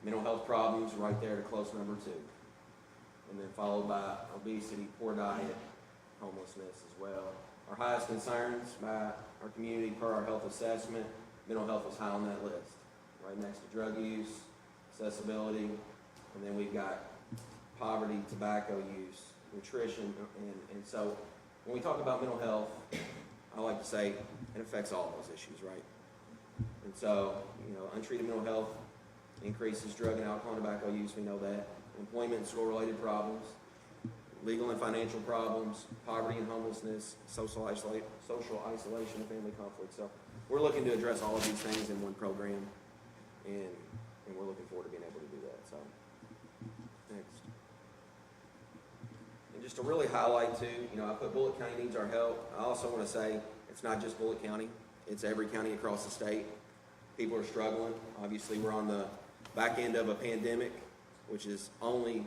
Mental health problems, right there to close number two. And then followed by obesity, poor diet, homelessness as well. Our highest concerns by our community per our health assessment, mental health was high on that list. Right next to drug use, accessibility, and then we've got poverty, tobacco use, nutrition, and so when we talk about mental health, I like to say it affects all those issues, right? And so, untreated mental health increases drug and alcohol and tobacco use, we know that. Employment and school-related problems, legal and financial problems, poverty and homelessness, social isolation and family conflict. So we're looking to address all of these things in one program, and we're looking forward to being able to do that. So, next. And just to really highlight too, I put Bullitt County needs our help. I also want to say it's not just Bullitt County, it's every county across the state. People are struggling. Obviously, we're on the back end of a pandemic, which has only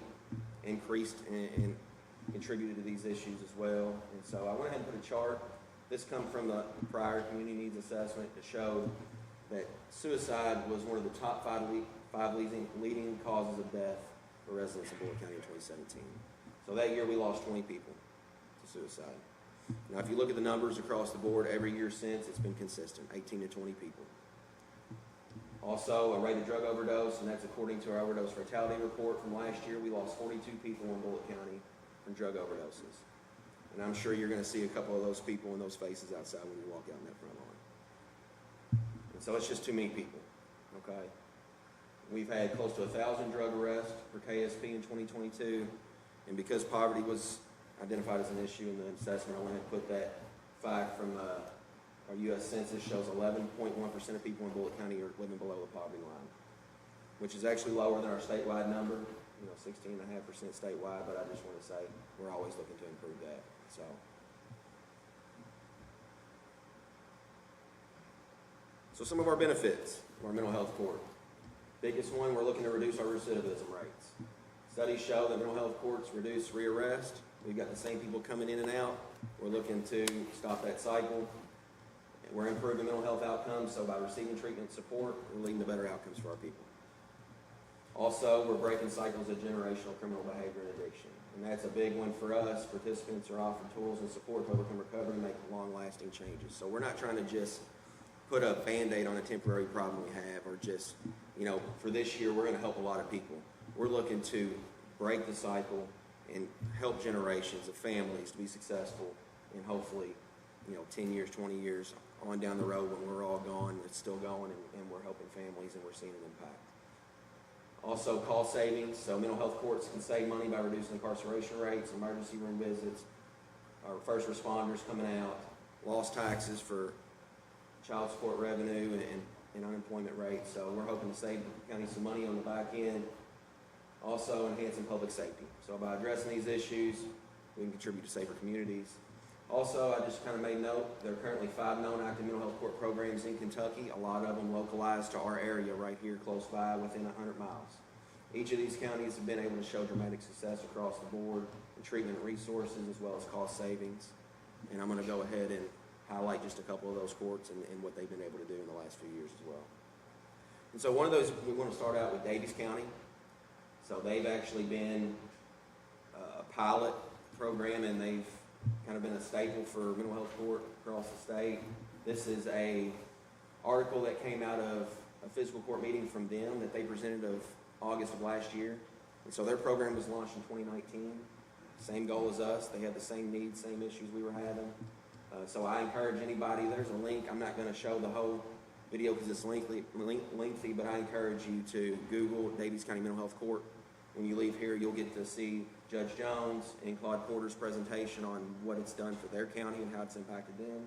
increased and contributed to these issues as well. And so I went ahead and put a chart. This comes from the prior community needs assessment to show that suicide was one of the top five leading causes of death for residents of Bullitt County in 2017. So that year we lost 20 people to suicide. Now if you look at the numbers across the board, every year since, it's been consistent, 18 to 20 people. Also, a rate of drug overdose, and that's according to our overdose fatality report from last year. We lost 42 people in Bullitt County from drug overdoses. And I'm sure you're going to see a couple of those people and those faces outside when you walk out in that front lawn. And so it's just too many people, okay? We've had close to 1,000 drug arrests for KSP in 2022, and because poverty was identified as an issue in the assessment, I went and put that fact from our U.S. Census shows 11.1% of people in Bullitt County are living below the poverty line, which is actually lower than our statewide number, 16.5% statewide, but I just want to say we're always looking to improve that. So some of our benefits of our mental health court. Biggest one, we're looking to reduce our recidivism rates. Studies show that mental health courts reduce rearrest. We've got the same people coming in and out. We're looking to stop that cycle. We're improving mental health outcomes, so by receiving treatment and support, we're leading to better outcomes for our people. Also, we're breaking cycles of generational criminal behavior and addiction. And that's a big one for us. Participants are offered tools and support to overcome recovery and make long-lasting changes. So we're not trying to just put a Band-Aid on a temporary problem we have, or just, for this year, we're going to help a lot of people. We're looking to break the cycle and help generations of families to be successful, and hopefully, 10 years, 20 years on down the road when we're all gone, it's still going, and we're helping families and we're seeing an impact. Also, cost savings. So mental health courts can save money by reducing incarceration rates, emergency room visits, our first responders coming out, lost taxes for child support revenue and unemployment rates. So we're hoping to save the county some money on the back end. Also, enhancing public safety. So by addressing these issues, we can contribute to safer communities. Also, I just kind of made note, there are currently 5 known active mental health court programs in Kentucky, a lot of them localized to our area right here close by within 100 miles. Each of these counties have been able to show dramatic success across the board in treatment resources as well as cost savings. And I'm going to go ahead and highlight just a couple of those courts and what they've been able to do in the last few years as well. And so one of those, we want to start out with Daviess County. So they've actually been a pilot program, and they've kind of been a staple for mental health court across the state. This is a article that came out of a fiscal court meeting from them that they presented of August of last year. And so their program was launched in 2019. Same goal as us. They had the same needs, same issues we were having. So I encourage anybody, there's a link. I'm not going to show the whole video because it's lengthy, but I encourage you to Google Daviess County Mental Health Court. When you leave here, you'll get to see Judge Jones and Claude Porter's presentation on what it's done for their county and how it's impacted them.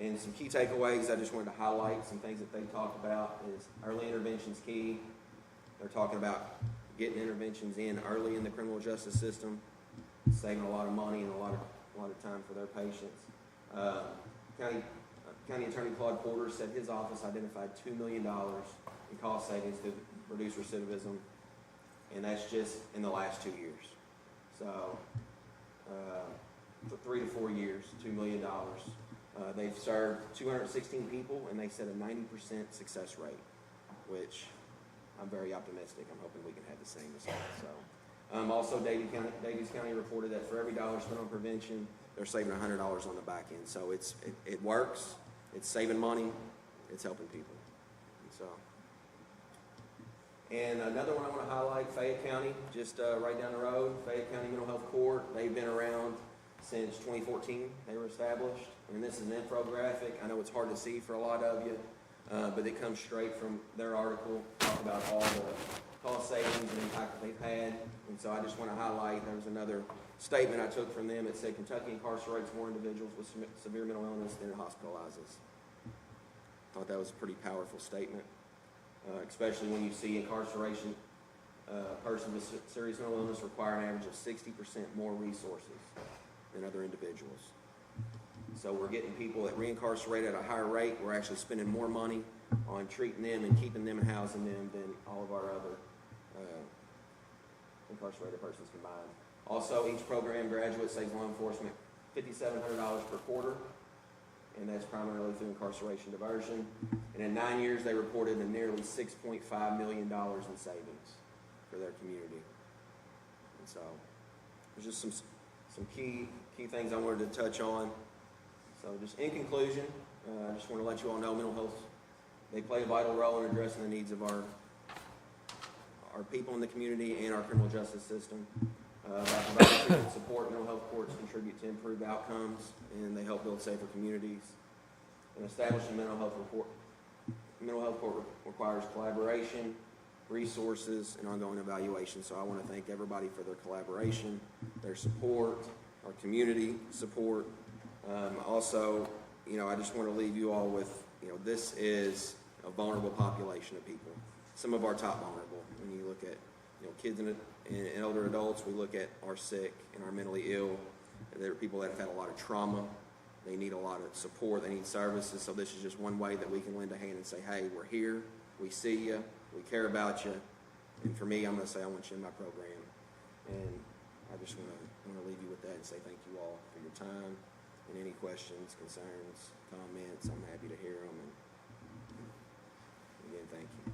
And some key takeaways I just wanted to highlight, some things that they talk about is early intervention's key. They're talking about getting interventions in early in the criminal justice system, saving a lot of money and a lot a lot of time for their patients. County Attorney Claude Porter said his office identified $2 million in cost savings to reduce recidivism, and that's just in the last 2 years. So, for 3 to 4 years, $2 million. They've served 216 people, and they said a 90% success rate, which I'm very optimistic. I'm hoping we can have the same result. So, also, Davies County reported that for every dollar spent on prevention, they're saving $100 on the back end. So it works. It's saving money. It's helping people. And another one I want to highlight, Fayette County, just right down the road, Fayette County Mental Health Court. They've been around since 2014. They were established. And this is an infographic. I know it's hard to see for a lot of you, but it comes straight from their article, talk about all the cost savings and impact that they've had. And so I just want to highlight, there was another statement I took from them. It said Kentucky incarcerates more individuals with severe mental illness than it hospitalizes. I thought that was a pretty powerful statement, especially when you see incarceration, persons with serious mental illness require an average of 60% more resources than other individuals. So we're getting people that reincarcerate at a higher rate. We're actually spending more money on treating them and keeping them and housing them than all of our other incarcerated persons combined. Also, each program graduate saves law enforcement $5,700 per quarter, and that's primarily through incarceration diversion. And in 9 years, they reported a nearly $6.5 million in savings for their community. And so there's just some key things I wanted to touch on. So just in conclusion, I just want to let you all know mental health, they play a vital role in addressing the needs of our people in the community and our criminal justice system. By providing treatment support, mental health courts contribute to improved outcomes, and they help build safer communities. And establishing mental health court requires collaboration, resources, and ongoing evaluation. So I want to thank everybody for their collaboration, their support, our community support. Also, I just want to leave you all with, this is a vulnerable population of people. Some of our top vulnerable. When you look at, kids and older adults, we look at our sick and our mentally ill. There are people that have had a lot of trauma. They need a lot of support. They need services. So this is just one way that we can lend a hand and say, hey, we're here. We see you. We care about you. And for me, I'm going to say I want you in my program. And I just want to leave you with that and say thank you all for your time. And any questions, concerns, comments, I'm happy to hear them. And again, thank you.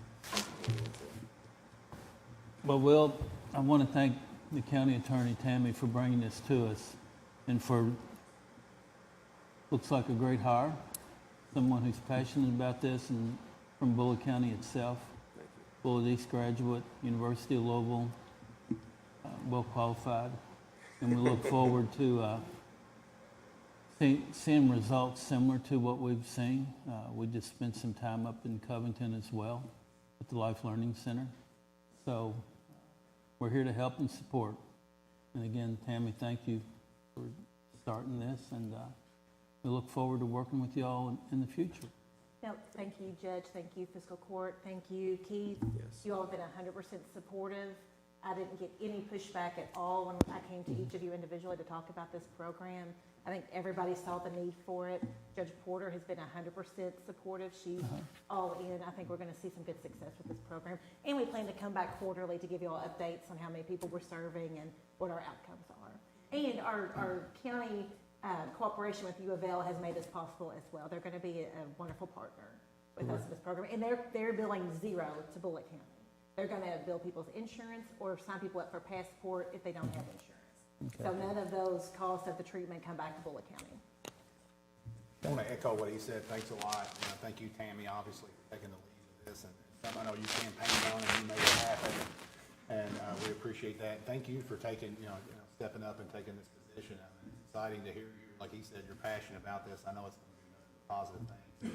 Well, Will, I want to thank the County Attorney, Tammy, for bringing this to us and for, looks like a great hire, someone who's passionate about this and from Bullitt County itself. Bullitt East graduate, University of Louisville, well qualified. And we look forward to seeing results similar to what we've seen. We just spent some time up in Covington as well at the Life Learning Center. So we're here to help and support. And again, Tammy, thank you for starting this, and we look forward to working with you all in the future. No, thank you, Judge. Thank you, Fiscal Court. Thank you, Keith. Yes. You all have been 100% supportive. I didn't get any pushback at all when I came to each of you individually to talk about this program. I think everybody saw the need for it. Judge Porter has been 100% supportive. She's all in. I think we're going to see some good success with this program. And we plan to come back quarterly to give you all updates on how many people we're serving and what our outcomes are. And our county cooperation with U of L has made this possible as well. They're going to be a wonderful partner with us in this program. And they're billing zero to Bullitt County. They're going to bill people's insurance or sign people up for passport if they don't have insurance. Okay. So none of those costs of the treatment come back to Bullitt County. I want to echo what he said. Thanks a lot. Thank you, Tammy, obviously, for taking the lead with this. And something I know you campaigned on and you made it happen. And we appreciate that. Thank you for taking, stepping up and taking this position. I mean, it's exciting to hear you. Like he said, you're passionate about this. I know it's going to be a positive thing.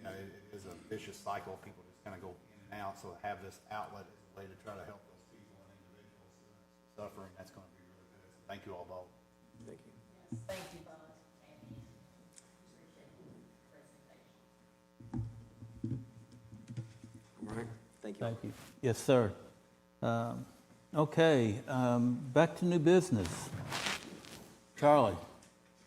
It is a vicious cycle. People just kind of go in and out. So to have this outlet is a way to try to help those people and individuals suffering. That's going to be really good. So thank you all both. Thank you. Yes, thank you both. All right. Thank you. Thank you. Yes, sir. Okay, back to new business. Charlie,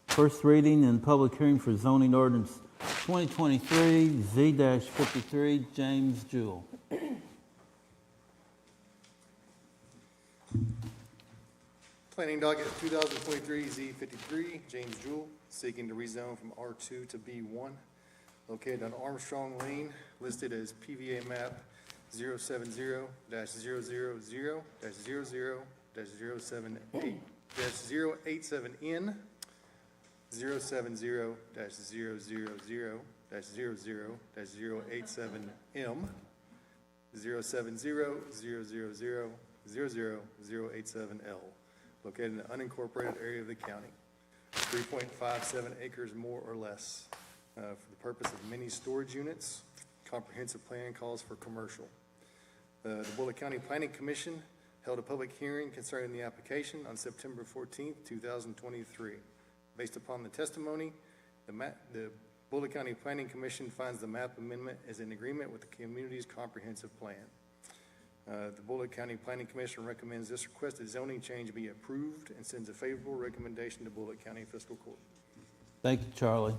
first reading and public hearing for zoning ordinance 2023 Z-53, James Jewell. Planning docket 2023 Z53, James Jewell, seeking to rezone from R2 to B1, located on Armstrong Lane, listed as PVA map 070-00-00-087N, 070-000-00-087M, 070-000-000-087L, located in the unincorporated area of the county, 3.57 acres more or less, for the purpose of mini storage units. Comprehensive plan calls for commercial. The Bullitt County Planning Commission held a public hearing concerning the application on September 14th, 2023. Based upon the testimony, the Bullitt County Planning Commission finds the map amendment is in agreement with the community's comprehensive plan. The Bullitt County Planning Commission recommends this requested zoning change be approved and sends a favorable recommendation to Bullitt County Fiscal Court. Thank you, Charlie.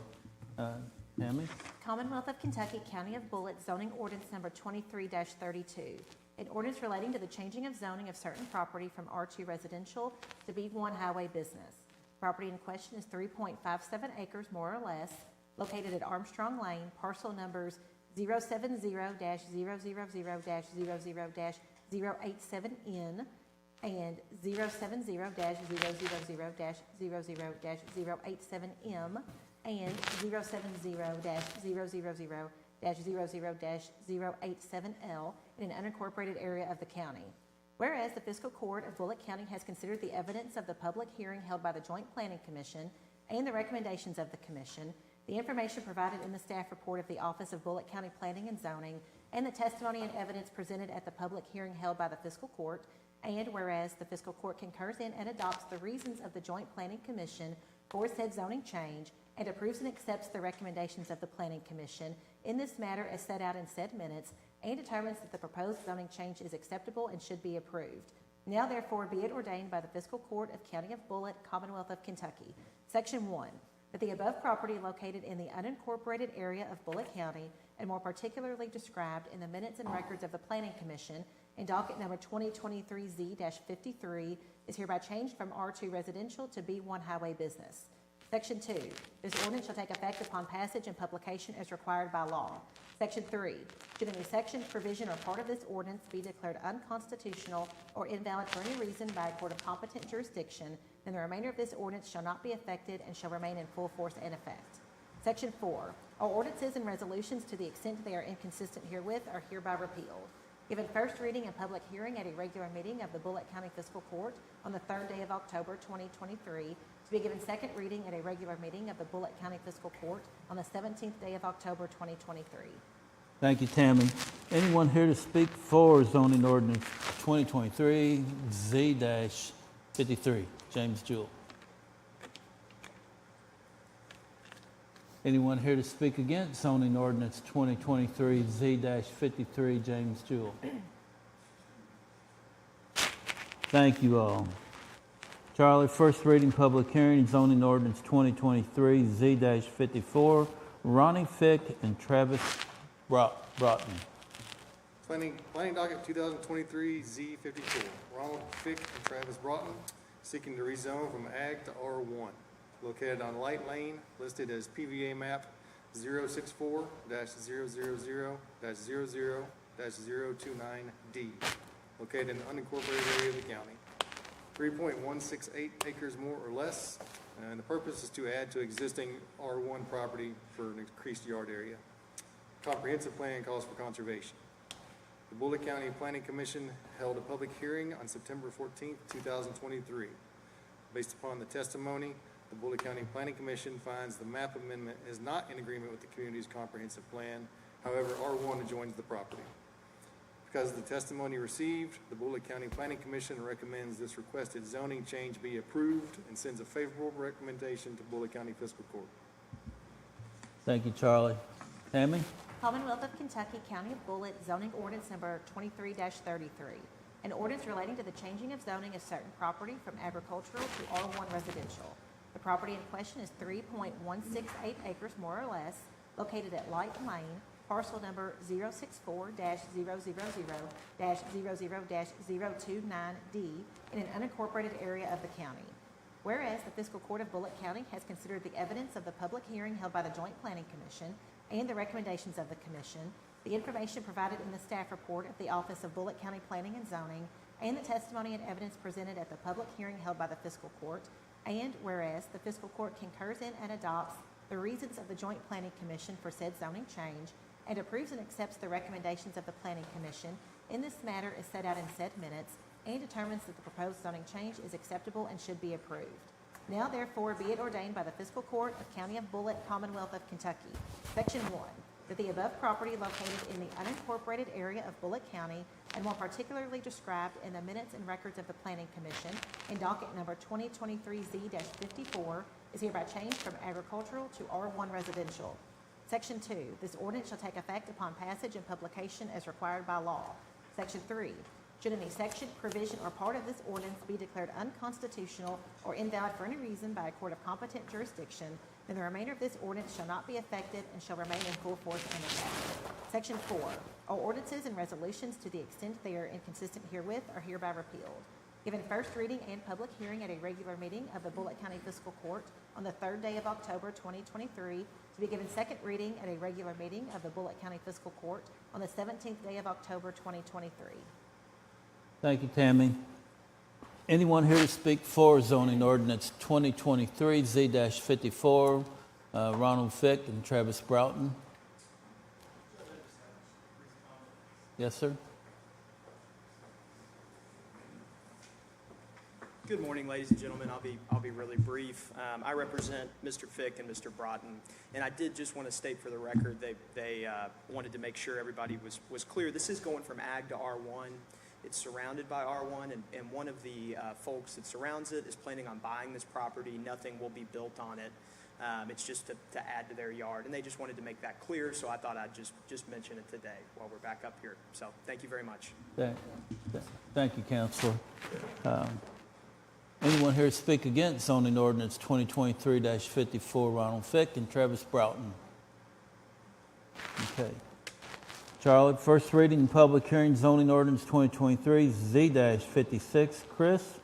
Tammy? Commonwealth of Kentucky, County of Bullitt, zoning ordinance number 23-32. An ordinance relating to the changing of zoning of certain property from R2 residential to B1 highway business. Property in question is 3.57 acres more or less, located at Armstrong Lane, parcel numbers 070-000-00-087N and 070-000-00-087M and 070-000-00-087L in an unincorporated area of the county. Whereas the Fiscal Court of Bullitt County has considered the evidence of the public hearing held by the Joint Planning Commission and the recommendations of the Commission, the information provided in the staff report of the Office of Bullitt County Planning and Zoning, and the testimony and evidence presented at the public hearing held by the Fiscal Court, and whereas the Fiscal Court concurs in and adopts the reasons of the Joint Planning Commission for said zoning change, and approves and accepts the recommendations of the Planning Commission in this matter as set out in said minutes, and determines that the proposed zoning change is acceptable and should be approved. Now therefore be it ordained by the Fiscal Court of County of Bullitt, Commonwealth of Kentucky. Section 1, that the above property located in the unincorporated area of Bullitt County, and more particularly described in the minutes and records of the Planning Commission in docket number 2023Z-53, is hereby changed from R2 residential to B1 highway business. Section 2, this ordinance shall take effect upon passage and publication as required by law. Section 3, should any section, provision, or part of this ordinance be declared unconstitutional or invalid for any reason by a court of competent jurisdiction, then the remainder of this ordinance shall not be affected and shall remain in full force and effect. Section 4, all ordinances and resolutions to the extent they are inconsistent herewith are hereby repealed. Given first reading and public hearing at a regular meeting of the Bullitt County Fiscal Court on the 3rd day of October 2023, to be given second reading at a regular meeting of the Bullitt County Fiscal Court on the 17th day of October 2023. Thank you, Tammy. Anyone here to speak for zoning ordinance 2023 Z-53, James Jewell? Anyone here to speak against zoning ordinance 2023 Z-53, James Jewell? Thank you all. Charlie, first reading, public hearing, zoning ordinance 2023 Z-54, Ronnie Fick and Travis Broughton. Planning docket 2023 Z54, Ronald Fick and Travis Broughton, seeking to rezone from Ag to R1, located on Light Lane, listed as PVA map 064-000-00-029D, located in the unincorporated area of the county. 3.168 acres more or less, and the purpose is to add to existing R1 property for an increased yard area. Comprehensive plan calls for conservation. The Bullitt County Planning Commission held a public hearing on September 14th, 2023. Based upon the testimony, the Bullitt County Planning Commission finds the map amendment is not in agreement with the community's comprehensive plan. However, R1 adjoins the property. Because of the testimony received, the Bullitt County Planning Commission recommends this requested zoning change be approved and sends a favorable recommendation to Bullitt County Fiscal Court. Thank you, Charlie. Tammy? Commonwealth of Kentucky, County of Bullitt, zoning ordinance number 23-33. An ordinance relating to the changing of zoning of certain property from agricultural to R1 residential. property in question is 3.168 acres more or less, located at Light Lane, parcel number 064-000-00-029D, in an unincorporated area of the county. Whereas the Fiscal Court of Bullitt County has considered the evidence of the public hearing held by the Joint Planning Commission and the recommendations of the Commission, the information provided in the staff report of the Office of Bullitt County Planning and Zoning, and the testimony and evidence presented at the public hearing held by the Fiscal Court, and whereas the Fiscal Court concurs in and adopts the reasons of the Joint Planning Commission for said zoning change, and approves and accepts the recommendations of the Planning Commission in this matter as set out in said minutes, and determines that the proposed zoning change is acceptable and should be approved. Now therefore be it ordained by the Fiscal Court of County of Bullitt, Commonwealth of Kentucky, Section 1, that the above property located in the unincorporated area of Bullitt County, and more particularly described in the minutes and records of the Planning Commission in docket number 2023Z-54, is hereby changed from agricultural to R1 residential. Section 2, this ordinance shall take effect upon passage and publication as required by law. Section 3, should any section, provision, or part of this ordinance be declared unconstitutional or invalid for any reason by a court of competent jurisdiction, then the remainder of this ordinance shall not be affected and shall remain in full force and effect. Section 4, all ordinances and resolutions to the extent they are inconsistent herewith are hereby repealed. Given first reading and public hearing at a regular meeting of the Bullitt County Fiscal Court on the 3rd day of October 2023, to be given second reading at a regular meeting of the Bullitt County Fiscal Court on the 17th day of October 2023. Thank you, Tammy. Anyone here to speak for zoning ordinance 2023 Z-54? Ronald Fick and Travis Broughton. Yes, sir. Good morning, ladies and gentlemen. I'll be really brief. I represent Mr. Fick and Mr. Broughton, and I did just want to state for the record they wanted to make sure everybody was clear. This is going from Ag to R1. It's surrounded by R1, and one of the folks that surrounds it is planning on buying this property. Nothing will be built on it. It's just to add to their yard, and they just wanted to make that clear, so I thought I'd just mention it today while we're back up here. So thank you very much. Thank you, Counselor. Anyone here to speak against zoning ordinance 2023-54? Ronald Fick and Travis Broughton. Okay. Charlie, first reading and public hearing, zoning ordinance 2023 Z-56. Chris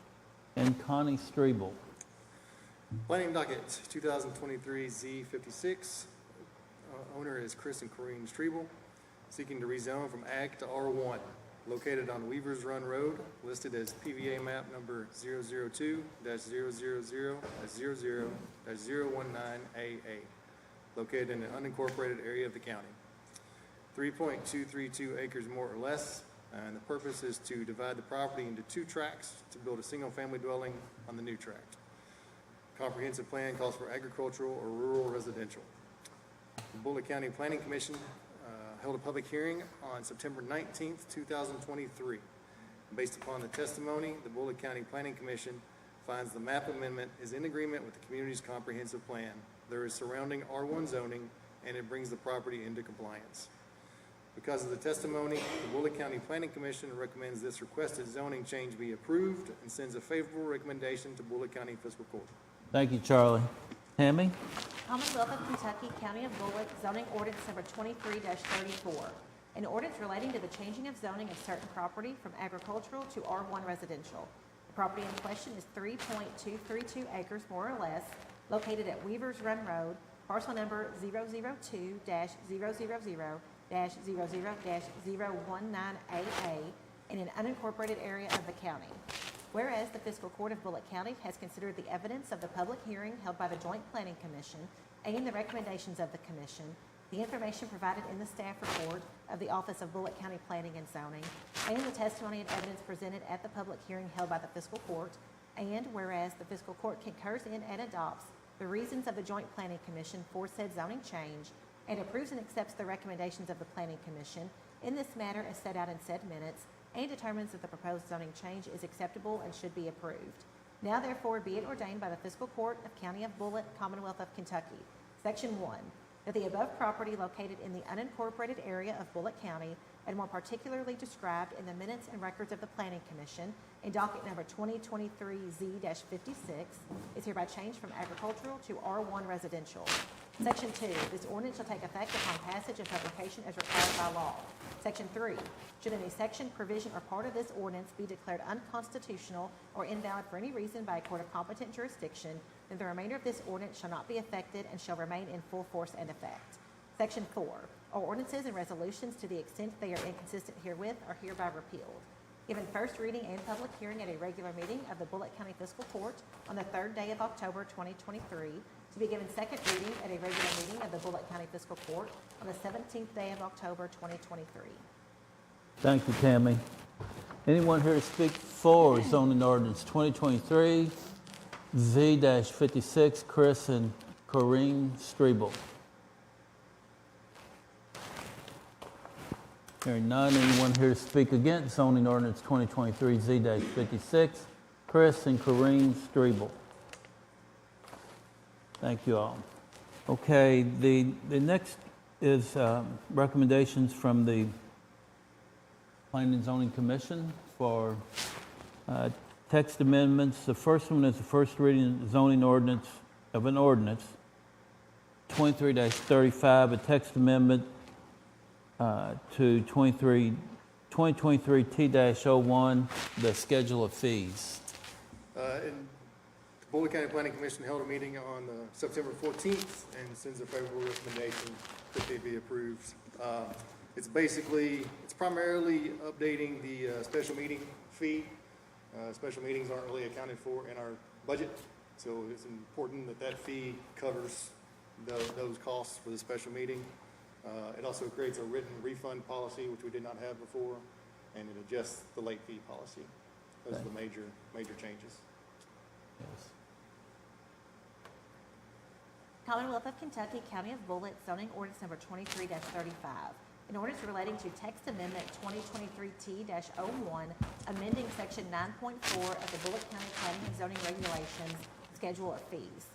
and Connie Strebel. Planning docket 2023 Z-56. Owner is Chris and Corrine Strebel, seeking to rezone from Ag to R1, located on Weavers Run Road, listed as PVA map number 002-000-00-019AA, located in an unincorporated area of the county. 3.232 acres more or less, and the purpose is to divide the property into 2 tracts to build a single-family dwelling on the new tract. Comprehensive plan calls for agricultural or rural residential. The Bullitt County Planning Commission held a public hearing on September 19th, 2023. Based upon the testimony, the Bullitt County Planning Commission finds the map amendment is in agreement with the community's comprehensive plan. There is surrounding R1 zoning, and it brings the property into compliance. Because of the testimony, the Bullitt County Planning Commission recommends this requested zoning change be approved and sends a favorable recommendation to Bullitt County Fiscal Court. Thank you, Charlie. Tammy? Commonwealth of Kentucky, County of Bullitt, zoning ordinance number 23-34. An ordinance relating to the changing of zoning of certain property from agricultural to R1 residential. The property in question is 3.232 acres more or less, located at Weavers Run Road, parcel number 002-000-00-019AA, in an unincorporated area of the county. Whereas the Fiscal Court of Bullitt County has considered the evidence of the public hearing held by the Joint Planning Commission and the recommendations of the Commission, the information provided in the staff report of the Office of Bullitt County Planning and Zoning, and the testimony and evidence presented at the public hearing held by the Fiscal Court, and whereas the Fiscal Court concurs in and adopts the reasons of the Joint Planning Commission for said zoning change, and approves and accepts the recommendations of the Planning Commission in this matter as set out in said minutes, and determines that the proposed zoning change is acceptable and should be approved. Now therefore be it ordained by the Fiscal Court of County of Bullitt, Commonwealth of Kentucky, Section 1, that the above property located in the unincorporated area of Bullitt County, and more particularly described in the minutes and records of the Planning Commission in docket number 2023Z-56, is hereby changed from agricultural to R1 residential. Section 2, this ordinance shall take effect upon passage and publication as required by law. Section 3, should any section, provision, or part of this ordinance be declared unconstitutional or invalid for any reason by a court of competent jurisdiction, then the remainder of this ordinance shall not be affected and shall remain in full force and effect. Section 4, all ordinances and resolutions to the extent they are inconsistent herewith are hereby repealed. Given first reading and public hearing at a regular meeting of the Bullitt County Fiscal Court on the 3rd day of October 2023, to be given second reading at a regular meeting of the Bullitt County Fiscal Court on the 17th day of October 2023. Thank you, Tammy. Anyone here to speak for zoning ordinance 2023 Z-56, Chris and Corrine Strebel? Hearing none. Anyone here to speak against zoning ordinance 2023 Z-56, Chris and Corrine Strebel? Thank you all. Okay, the next is recommendations from the Planning and Zoning Commission for text amendments. The first one is the first reading of the zoning ordinance of an ordinance 23-35, a text amendment to 2023 T-01, the schedule of fees. And the Bullitt County Planning Commission held a meeting on September 14th and sends a favorable recommendation that they be approved. It's primarily updating the special meeting fee. Special meetings aren't really accounted for in our budget, so it's important that that fee covers those costs for the special meeting. It also creates a written refund policy, which we did not have before, and it adjusts the late fee policy. Those are the major changes. Yes. Commonwealth of Kentucky, County of Bullitt, zoning ordinance number 23-35. An ordinance relating to text amendment 2023 T-01, amending section 9.4 of the Bullitt County Planning and Zoning Regulations, schedule of fees.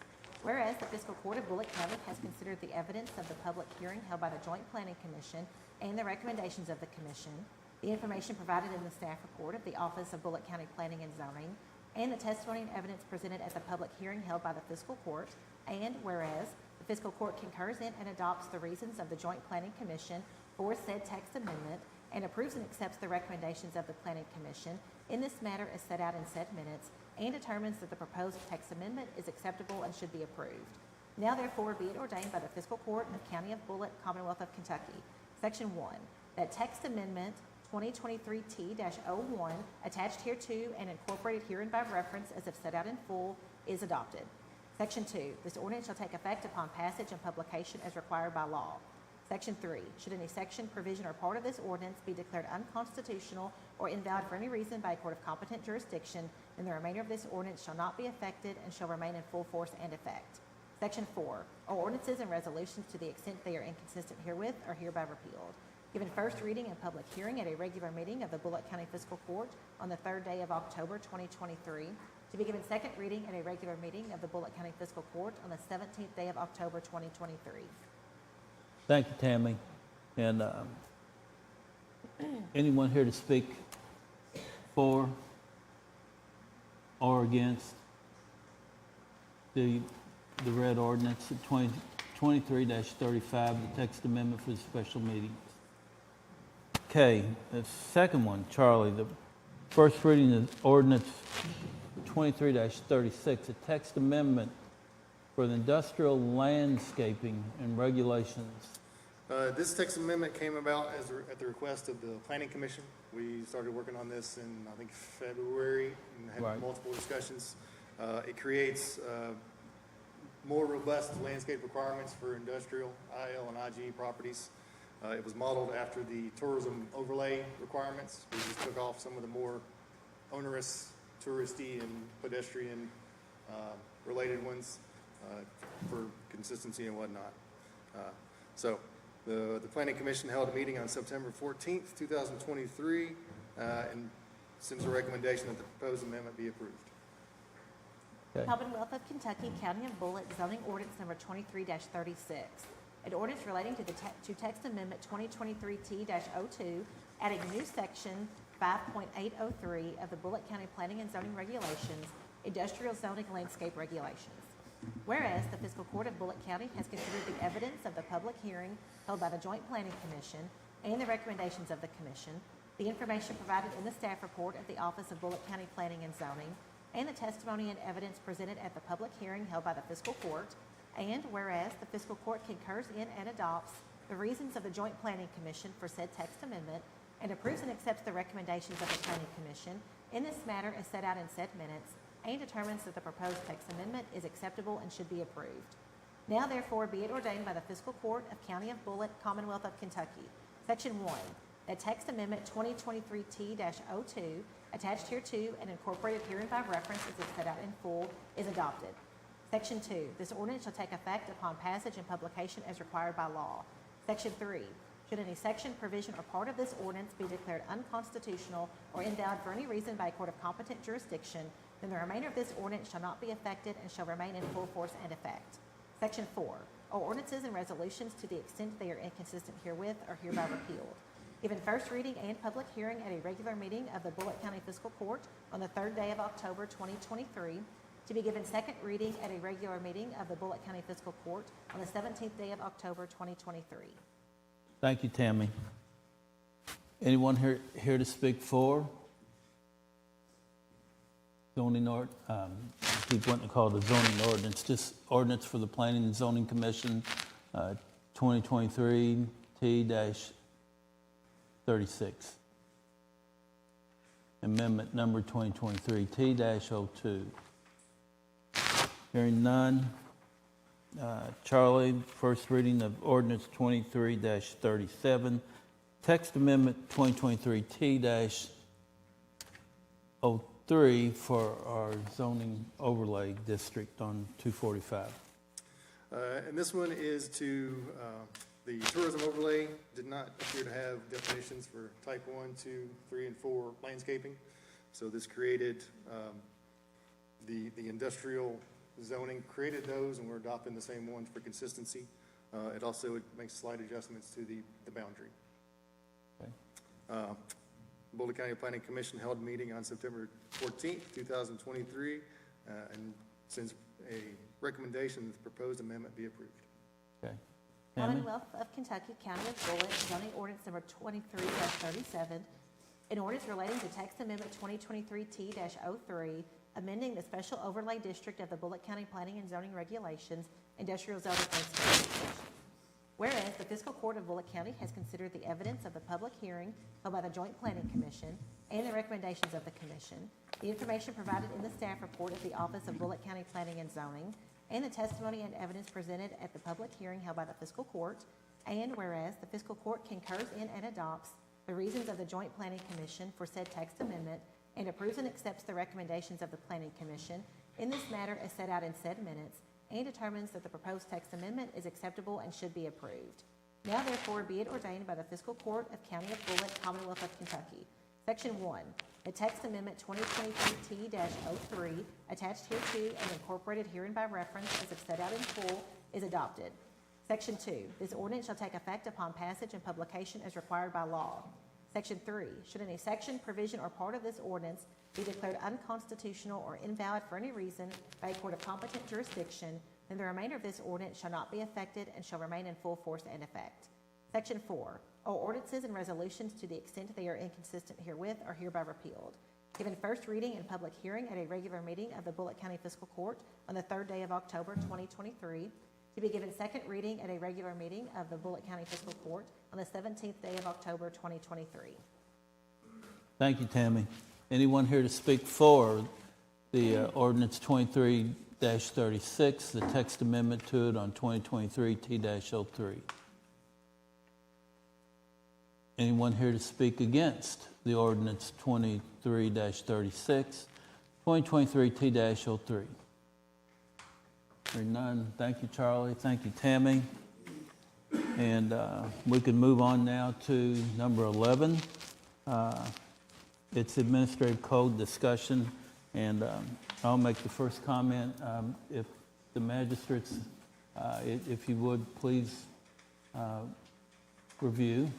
Whereas the Fiscal Court of Bullitt County has considered the evidence of the public hearing held by the Joint Planning Commission and the recommendations of the Commission, the information provided in the staff report of the Office of Bullitt County Planning and Zoning, and the testimony and evidence presented at the public hearing held by the Fiscal Court, and whereas the Fiscal Court concurs in and adopts the reasons of the Joint Planning Commission for said text amendment and approves and accepts the recommendations of the Planning Commission in this matter as set out in said minutes, and determines that the proposed text amendment is acceptable and should be approved. Now therefore be it ordained by the Fiscal Court of County of Bullitt, Commonwealth of Kentucky, Section 1, that text amendment 2023 T-01, attached hereto and incorporated herein by reference as if set out in full, is adopted. Section 2, this ordinance shall take effect upon passage and publication as required by law. Section 3, should any section, provision, or part of this ordinance be declared unconstitutional or invalid for any reason by a court of competent jurisdiction, then the remainder of this ordinance shall not be affected and shall remain in full force and effect. Section 4, all ordinances and resolutions to the extent they are inconsistent herewith are hereby repealed. Given first reading and public hearing at a regular meeting of the Bullitt County Fiscal Court on the 3rd day of October 2023, to be given second reading at a regular meeting of the Bullitt County Fiscal Court on the 17th day of October 2023. Thank you, Tammy. And anyone here to speak for or against the red ordinance 23-35, the text amendment for the special meetings? Okay, the second one, Charlie, the first reading of ordinance 23-36, a text amendment for the industrial landscaping and regulations. This text amendment came about at the request of the Planning Commission. We started working on this in, I think, February, and had multiple discussions. It creates more robust landscape requirements for industrial, IL, and IG properties. It was modeled after the tourism overlay requirements. We just took off some of the more onerous touristy and pedestrian related ones for consistency and whatnot. So the Planning Commission held a meeting on September 14th, 2023, and sends a recommendation that the proposed amendment be approved. Okay. Commonwealth of Kentucky, County of Bullitt, zoning ordinance number 23-36. an ordinance relating to text amendment 2023T-02, adding a new section 5.803 of the Bullitt County Planning and Zoning Regulations, industrial zoning landscape regulations. Whereas the Fiscal Court of Bullitt County has considered the evidence of the public hearing held by the Joint Planning Commission and the recommendations of the Commission, the information provided in the staff report of the Office of Bullitt County Planning and Zoning, and the testimony and evidence presented at the public hearing held by the Fiscal Court, and whereas the Fiscal Court concurs in and adopts the reasons of the Joint Planning Commission for said text amendment, and approves and accepts the recommendations of the Planning Commission in this matter as set out in said minutes, and determines that the proposed text amendment is acceptable and should be approved. Now therefore be it ordained by the Fiscal Court of County of Bullitt, Commonwealth of Kentucky, Section 1, that text amendment 2023T-02, attached hereto and incorporated herein by reference as is set out in full, is adopted. Section 2, this ordinance shall take effect upon passage and publication as required by law. Section 3, should any section, provision, or part of this ordinance be declared unconstitutional or invalid for any reason by a court of competent jurisdiction, then the remainder of this ordinance shall not be affected and shall remain in full force and effect. Section 4, all ordinances and resolutions to the extent they are inconsistent herewith are hereby repealed. Given first reading and public hearing at a regular meeting of the Bullitt County Fiscal Court on the 3rd day of October 2023, to be given second reading at a regular meeting of the Bullitt County Fiscal Court on the 17th day of October 2023. Thank you, Tammy. Anyone here to speak for? Zoning keep wanting to call it a zoning ordinance, just ordinance for the Planning and Zoning Commission, 2023 T-36. Amendment number 2023 T-02. Hearing none. Charlie, first reading of ordinance 23-37, text amendment 2023 T-03 for our zoning overlay district on 245. And this one is to, the tourism overlay did not appear to have definitions for type 1, 2, 3, and 4 landscaping. So this created the industrial zoning, created those, and we're adopting the same ones for consistency. It also makes slight adjustments to the boundary. Okay. Bullitt County Planning Commission held a meeting on September 14th, 2023, and sends a recommendation that the proposed amendment be approved. Okay. Tammy? Commonwealth of Kentucky, County of Bullitt, zoning ordinance number 23-37, an ordinance relating to text amendment 2023 T-03, amending the special overlay district of the Bullitt County Planning and Zoning Regulations, industrial zoning landscape regulations. Whereas the Fiscal Court of Bullitt County has considered the evidence of the public hearing held by the Joint Planning Commission and the recommendations of the Commission, the information provided in the staff report of the Office of Bullitt County Planning and Zoning, and the testimony and evidence presented at the public hearing held by the Fiscal Court, and whereas the Fiscal Court concurs in and adopts the reasons of the Joint Planning Commission for said text amendment, and approves and accepts the recommendations of the Planning Commission in this matter as set out in said minutes, and determines that the proposed text amendment is acceptable and should be approved. Now therefore be it ordained by the Fiscal Court of County of Bullitt, Commonwealth of Kentucky. Section 1, the text amendment 2023 T-03, attached hereto and incorporated herein by reference as if set out in full, is adopted. Section 2, this ordinance shall take effect upon passage and publication as required by law. Section 3, should any section, provision, or part of this ordinance be declared unconstitutional or invalid for any reason by a court of competent jurisdiction, then the remainder of this ordinance shall not be affected and shall remain in full force and effect. Section 4, all ordinances and resolutions to the extent they are inconsistent herewith are hereby repealed. Given first reading and public hearing at a regular meeting of the Bullitt County Fiscal Court on the 3rd day of October 2023, to be given second reading at a regular meeting of the Bullitt County Fiscal Court on the 17th day of October 2023. Thank you, Tammy. Anyone here to speak for the ordinance 23-36, the text amendment to it on 2023 T-03? Anyone here to speak against the ordinance 23-36, 2023 T-03? Hearing none. Thank you, Charlie. Thank you, Tammy. And we can move on now to number 11. It's administrative code discussion, and I'll make the first comment. If the magistrates, if you would, please review.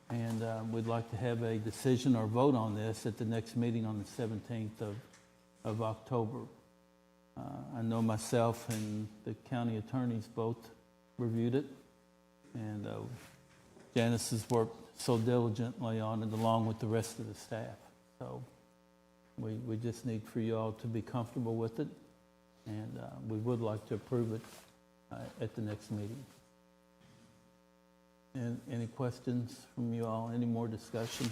And we'd like to have a decision or vote on this at the next meeting on the 17th of October. I know myself and the county attorneys both reviewed it, and Janice has worked so diligently on it along with the rest of the staff. So we just need for you all to be comfortable with it, and we would like to approve it at the next meeting. And any questions from you all? Any more discussion?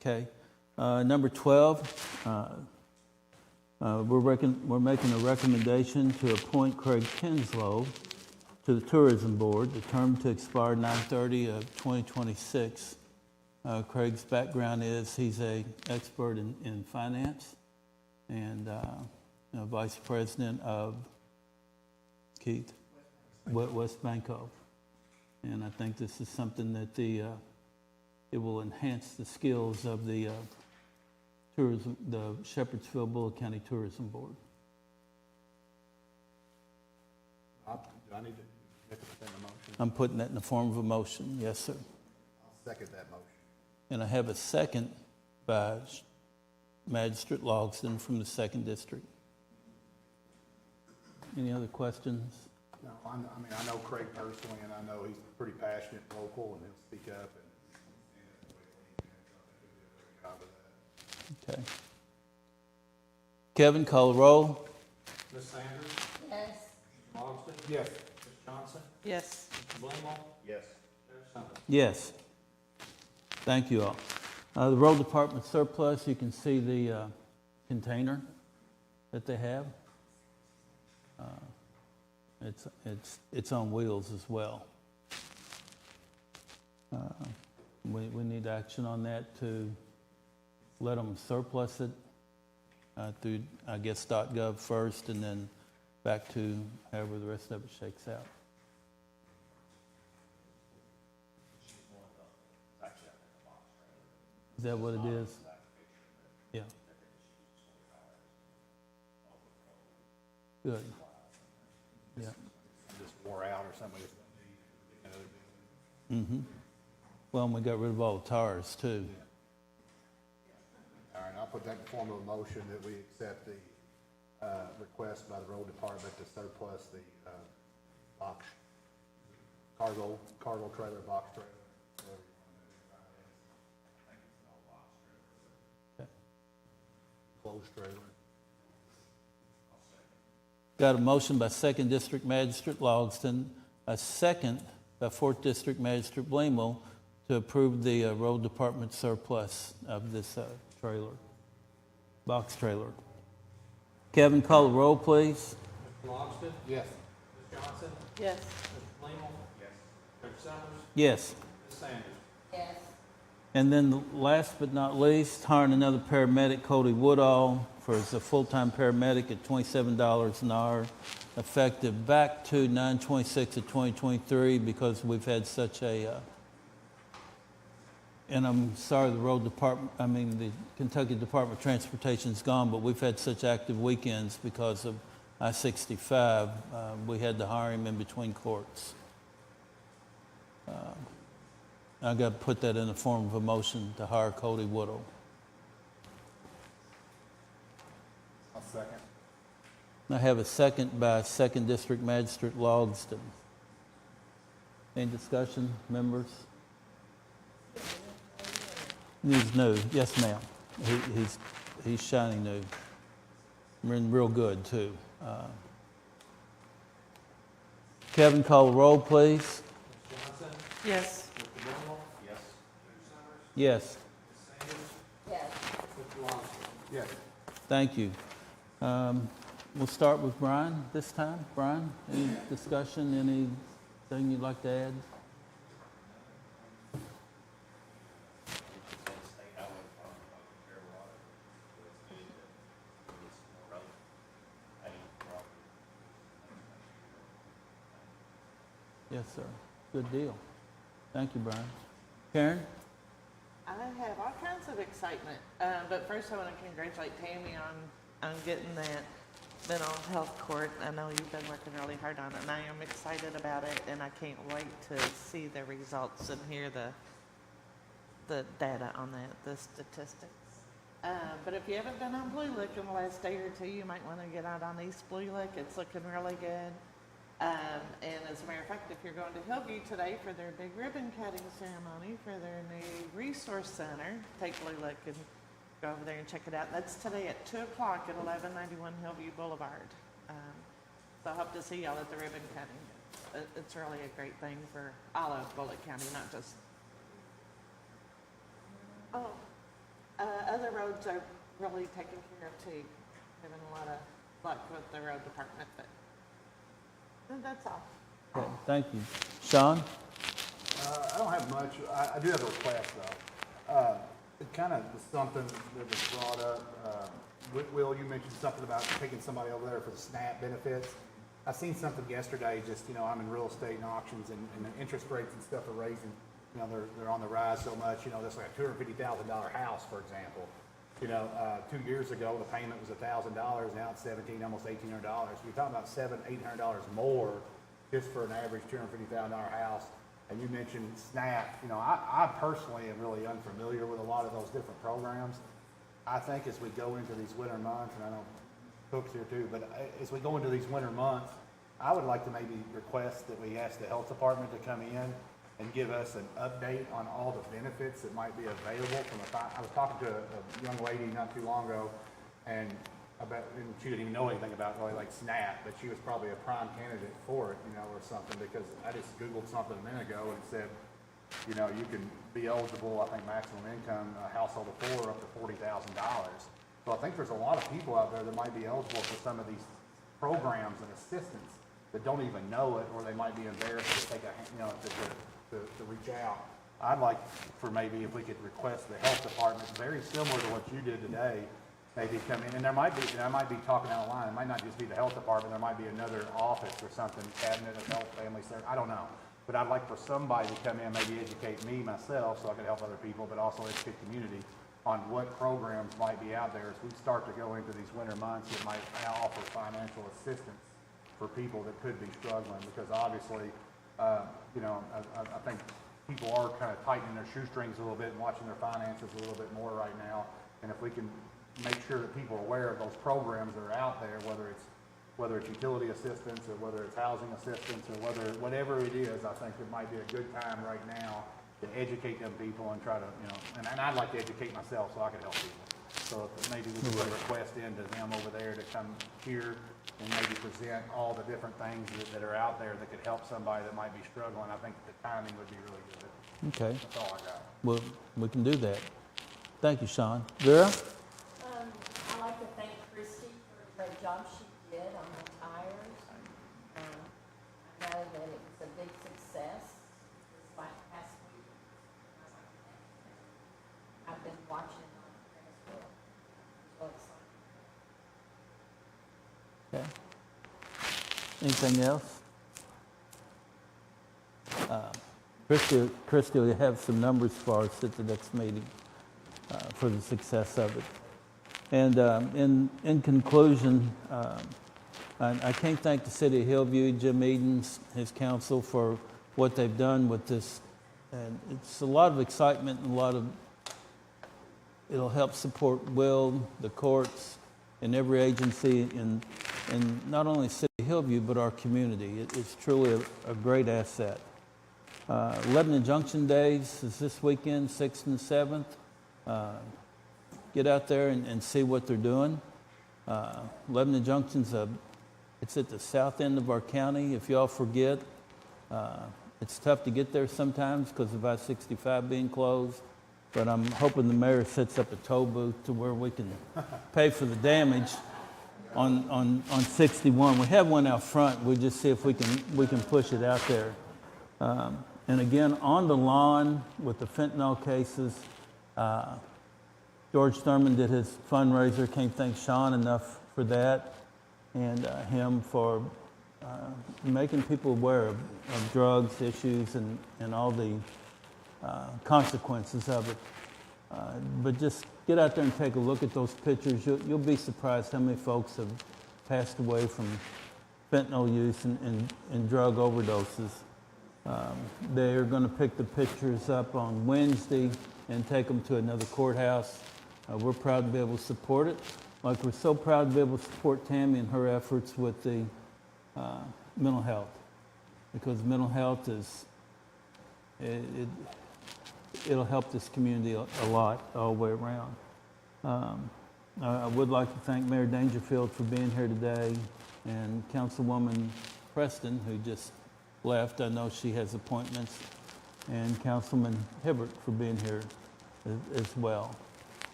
Okay. Number 12, we're making a recommendation to appoint Craig Kinslow to the Tourism Board, the term to expire 9/30 of 2026. Craig's background is he's an expert in finance and vice president of Keith. West Banco. And I think this is something that it will enhance the skills of the tourism, the Shepherdsville Bullitt County Tourism Board. Do I need to put that in a motion? I'm putting that in the form of a motion. Yes, sir. I'll second that motion. And I have a second by Magistrate Logsdon from the 2nd District. Any other questions? No, I mean, I know Craig personally, and I know he's pretty passionate, local, and he'll speak up and Okay. Kevin, call the roll. Ms. Sanders? Yes. Mr. Logsdon? Yes. Ms. Johnson? Yes. Mr. Blingell? Yes. Mayor Summers? Yes. Thank you all. The road department surplus, you can see the container that they have. It's on wheels as well. We need action on that to let them surplus it through, I guess, .gov first, and then back to however the rest of it shakes out. Is that what it is? Yeah. Good. Yeah. Just wore out or something. Mm-hmm. Well, and we got rid of all the tires too. All right, I'll put that in the form of a motion that we accept the request by the road department to surplus the box, cargo trailer, box trailer. Closed trailer. Got a motion by 2nd District Magistrate Logsdon, a second by 4th District Magistrate Blingell to approve the road department surplus of this trailer, box trailer. Kevin, call the roll, please. Mr. Logsdon? Yes. Ms. Johnson? Yes. Mr. Blingell? Yes. Mayor Summers? Yes. Ms. Sanders? Yes. And then last but not least, hiring another paramedic, Cody Woodall, for as a full-time paramedic at $27 an hour, effective back to 9/26 of 2023, because we've had such a, and I'm sorry the the Kentucky Department of Transportation's gone, but we've had such active weekends because of I-65. We had to hire him in between courts. I got to put that in the form of a motion to hire Cody Woodall. I'll second. I have a second by 2nd District Magistrate Logsdon. Any discussion, members? He's new. Yes, ma'am. He's shiny new. Real good, too. Kevin, call the roll, please. Ms. Johnson? Yes. Mr. Blingell? Yes. Yes. Ms. Sanders? Yes. Mr. Logsdon? Yes. Thank you. We'll start with Brian this time. Brian, any discussion, anything you'd like to add? Yes, sir. Good deal. Thank you, Brian. Karen? I have all kinds of excitement, but first I want to congratulate Tammy on getting that mental health court. I know you've been working really hard on it, and I am excited about it, and I can't wait to see the results and hear the data on that, the statistics. But if you haven't been on Blue Lick in the last day or two, you might want to get out on East Blue Lick. It's looking really good. And as a matter of fact, if you're going to Hillview today for their big ribbon cutting ceremony for their new resource center, take Blue Lick and go over there and check it out. That's today at 2 o'clock at 1191 Hillview Boulevard. So I hope to see y'all at the ribbon cutting. It's really a great thing for all of Bullitt County, not just... other roads are really taken care of too. Having a lot of luck with the road department, but that's all. Okay, thank you. Sean? I don't have much. I do have a request, though. It kind of was something that was brought up. Will, you mentioned something about taking somebody over there for the SNAP benefits. I seen something yesterday, just, I'm in real estate and auctions, and the interest rates and stuff are raising. They're on the rise so much. That's like a $250,000 house, for example. 2 years ago, the payment was $1,000. Now it's $1,700, almost $1,800. You're talking about $700-800 more just for an average $250,000 house. And you mentioned SNAP. I personally am really unfamiliar with a lot of those different programs. I think as we go into these winter months, and I know Cook's here too, but as we go into these winter months, I would like to maybe request that we ask the health department to come in and give us an update on all the benefits that might be available I was talking to a young lady not too long ago, and she didn't even know anything about really like SNAP, but she was probably a prime candidate for it, or something, because I just Googled something a minute ago and it said, you can be eligible, I think maximum income, a household of 4 up to $40,000. So I think there's a lot of people out there that might be eligible for some of these programs and assistance that don't even know it, or they might be embarrassed to take to reach out. I'd like for maybe if we could request the health department, very similar to what you did today, maybe come in, and I might be talking out of line. It might not just be the health department. There might be another office or something, cabinet of health, family service. I don't know. But I'd like for somebody to come in, maybe educate me, myself, so I can help other people, but also educate the community on what programs might be out there as we start to go into these winter months that might offer financial assistance for people that could be struggling. Because obviously, I think people are kind of tightening their shoestrings a little bit and watching their finances a little bit more right now. And if we can make sure that people are aware of those programs that are out there, whether it's utility assistance or whether it's housing assistance or whatever it is, I think it might be a good time right now to educate them people and try to, and I'd like to educate myself so I can help people. So if maybe we can put a request in to them over there to come here and maybe present all the different things that are out there that could help somebody that might be struggling. I think the timing would be really good. Okay. That's all I got. Well, we can do that. Thank you, Sean. Vera? I'd like to thank Christy for the great job she did on the tires. I know that it was a big success this past week. I've been watching on Facebook. So excited. Okay. Anything else? Christy will have some numbers for us at the next meeting for the success of it. And in conclusion, I can't thank the City of Hillview, Jim Edens, his council, for what they've done with this. And it's a lot of excitement and it'll help support Will, the courts, and every agency in not only City of Hillview, but our community. It's truly a great asset. Lebanon Junction Days is this weekend, 6th and 7th. Get out there and see what they're doing. Lebanon Junction's it's at the south end of our county. If y'all forget, it's tough to get there sometimes because of I-65 being closed. But I'm hoping the mayor sets up a toll booth to where we can pay for the damage on 61. We have one out front. We just see if we can push it out there. And again, on the lawn with the fentanyl cases, George Thurman did his fundraiser. Can't thank Sean enough for that, and him for making people aware of drugs issues and all the consequences of it. But just get out there and take a look at those pictures. You'll be surprised how many folks have passed away from fentanyl use and drug overdoses. They're going to pick the pictures up on Wednesday and take them to another courthouse. We're proud to be able to support it. Like we're so proud to be able to support Tammy and her efforts with the mental health, because mental health is, it'll help this community a lot all the way around. I would like to thank Mayor Dangerfield for being here today, and Councilwoman Preston, who just left. I know she has appointments, and Councilman Hibbert for being here as well.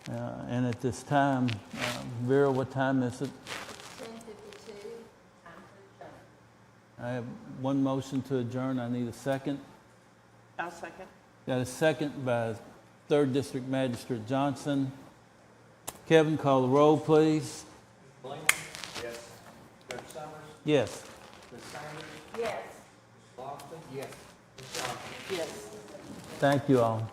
And at this time, Vera, what time is it? 10:52, time to adjourn. I have one motion to adjourn. I need a second. I'll second. Got a second by 3rd District Magistrate Johnson. Kevin, call the roll, please. Blaine? Yes. Judge Summers? Yes. Ms. Sanders? Yes. Ms. Lofton? Yes. Ms. Johnson? Yes. Thank you all.